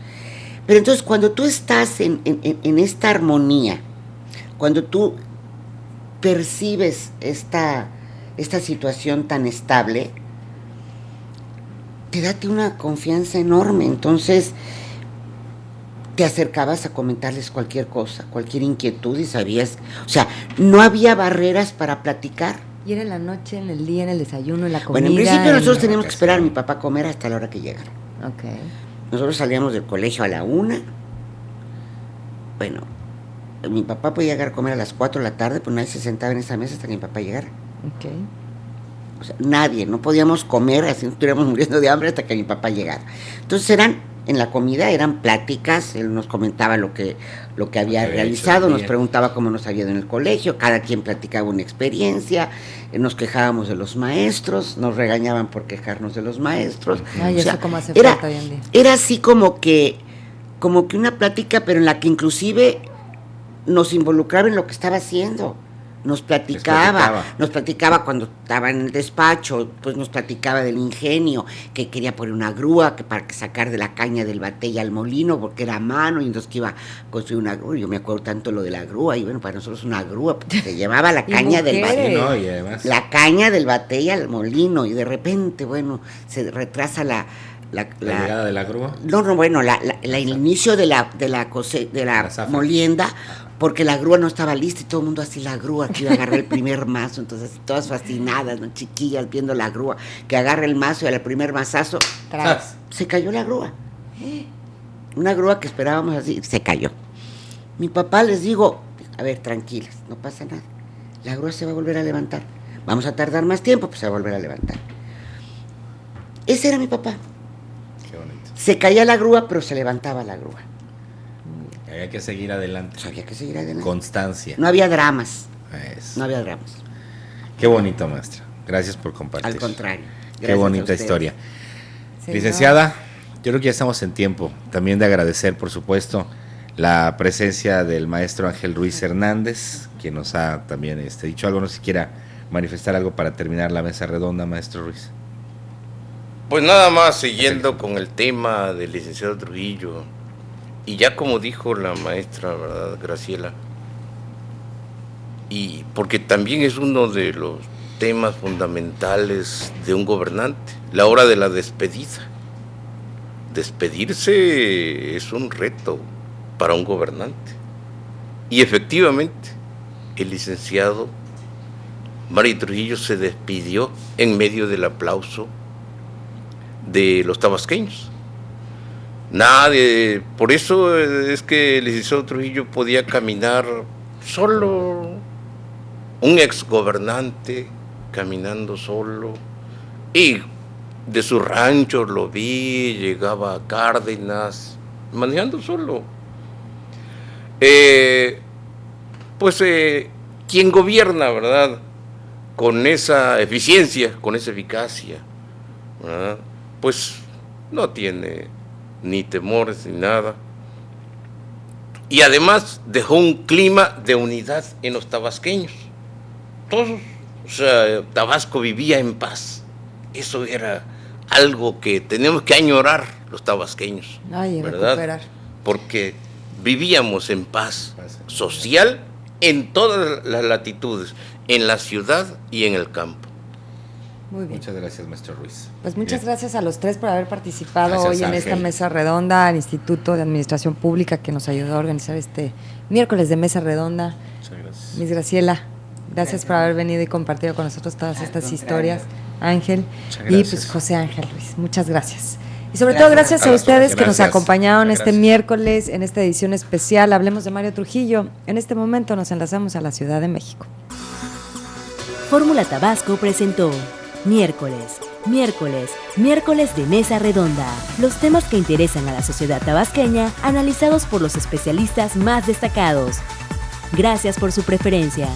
Pero entonces, cuando tú estás en esta armonía, cuando tú percibes esta situación tan estable, te da una confianza enorme, entonces te acercabas a comentarles cualquier cosa, cualquier inquietud y sabías, o sea, no había barreras para platicar. ¿Y era en la noche, en el día, en el desayuno, en la comida? Bueno, en principio nosotros teníamos que esperar a mi papá a comer hasta la hora que llegara. Okay. Nosotros salíamos del colegio a la 1:00, bueno, mi papá podía llegar a comer a las 4 de la tarde, pero nadie se sentaba en esa mesa hasta que mi papá llegara. Okay. O sea, nadie, no podíamos comer, así nos estuviéramos muriendo de hambre hasta que mi papá llegara. Entonces en la comida eran pláticas, él nos comentaba lo que había realizado, nos preguntaba cómo nos había ido en el colegio, cada quien platicaba una experiencia, nos quejábamos de los maestros, nos regañaban por quejarnos de los maestros. Ay, o sea, eso como hace falta hoy en día. Era así como que una plática, pero en la que inclusive nos involucraba en lo que estaba haciendo. Nos platicaba cuando estaba en el despacho, pues nos platicaba del ingenio, que quería poner una grúa que para sacar de la caña del batey al molino, porque era a mano, y entonces que iba a construir una grúa. Yo me acuerdo tanto lo de la grúa, y bueno, para nosotros una grúa, porque se llevaba la caña del batey, ¿no? Y además, la caña del batey al molino, y de repente, bueno, se retrasa la llegada de la grúa. No, bueno, el inicio de la molienda, porque la grúa no estaba lista y todo el mundo así, la grúa que iba a agarrar el primer mazo, entonces todas fascinadas, ¿no? Chiquillas viendo la grúa, que agarra el mazo y al primer mazazo, se cayó la grúa. Una grúa que esperábamos así, se cayó. Mi papá les digo, a ver, tranquilas, no pasa nada, la grúa se va a volver a levantar, vamos a tardar más tiempo, pues se va a volver a levantar. Ese era mi papá. Qué bonito. Se caía la grúa, pero se levantaba la grúa. Había que seguir adelante. Pues había que seguir adelante. Constancia. No había dramas. Eso. No había dramas. Qué bonito, maestra. Gracias por compartir. Al contrario. Qué bonita historia. Sí, Licenciada, yo creo que ya estamos en tiempo también de agradecer, por supuesto, la presencia del maestro Ángel Ruiz Hernández, quien nos ha también dicho algo, no sé si quiera manifestar algo para terminar la mesa redonda, maestro Ruiz. Pues nada más, siguiendo con el tema del licenciado Trujillo, y ya como dijo la maestra, ¿verdad?, Graciela, y porque también es uno de los temas fundamentales de un gobernante, la hora de la despedida. Despedirse es un reto para un gobernante. Y efectivamente, el licenciado Mario Trujillo se despidió en medio del aplauso de los tabasqueños. Nadie, por eso es que el licenciado Trujillo podía caminar solo, un exgobernante caminando solo, y de su rancho lo vi, llegaba a Cárdenas, manejando solo. Quien gobierna, ¿verdad?, con esa eficiencia, con esa eficacia, ¿verdad?, pues no tiene ni temores ni nada. Y además dejó un clima de unidad en los tabasqueños. Todos, o sea, Tabasco vivía en paz. Eso era algo que tenemos que añorar los tabasqueños, ¿verdad? Recuperar. Porque vivíamos en paz social en todas las latitudes, en la ciudad y en el campo. Muy bien. Muchas gracias, maestro Ruiz. Pues muchas Bien. gracias a los tres por haber participado Gracias, hoy en Ángel. esta mesa redonda, al Instituto de Administración Pública que nos ayudó a organizar este miércoles de mesa redonda. Muchas gracias. Miss Graciela, gracias por haber venido y compartido con nosotros todas estas historias. Ángel Muchas y gracias. pues José Ángel Ruiz, muchas gracias. Y sobre todo gracias a las ustedes órdenes. que nos Gracias. acompañaron Muchas este gracias. miércoles en esta edición especial. Hablemos de Mario Trujillo. En este momento nos enlazamos a la Ciudad de México. Fórmula Tabasco presentó Miércoles de Mesa Redonda. Los temas que interesan a la sociedad tabasqueña, analizados por los especialistas más destacados. Gracias por su preferencia.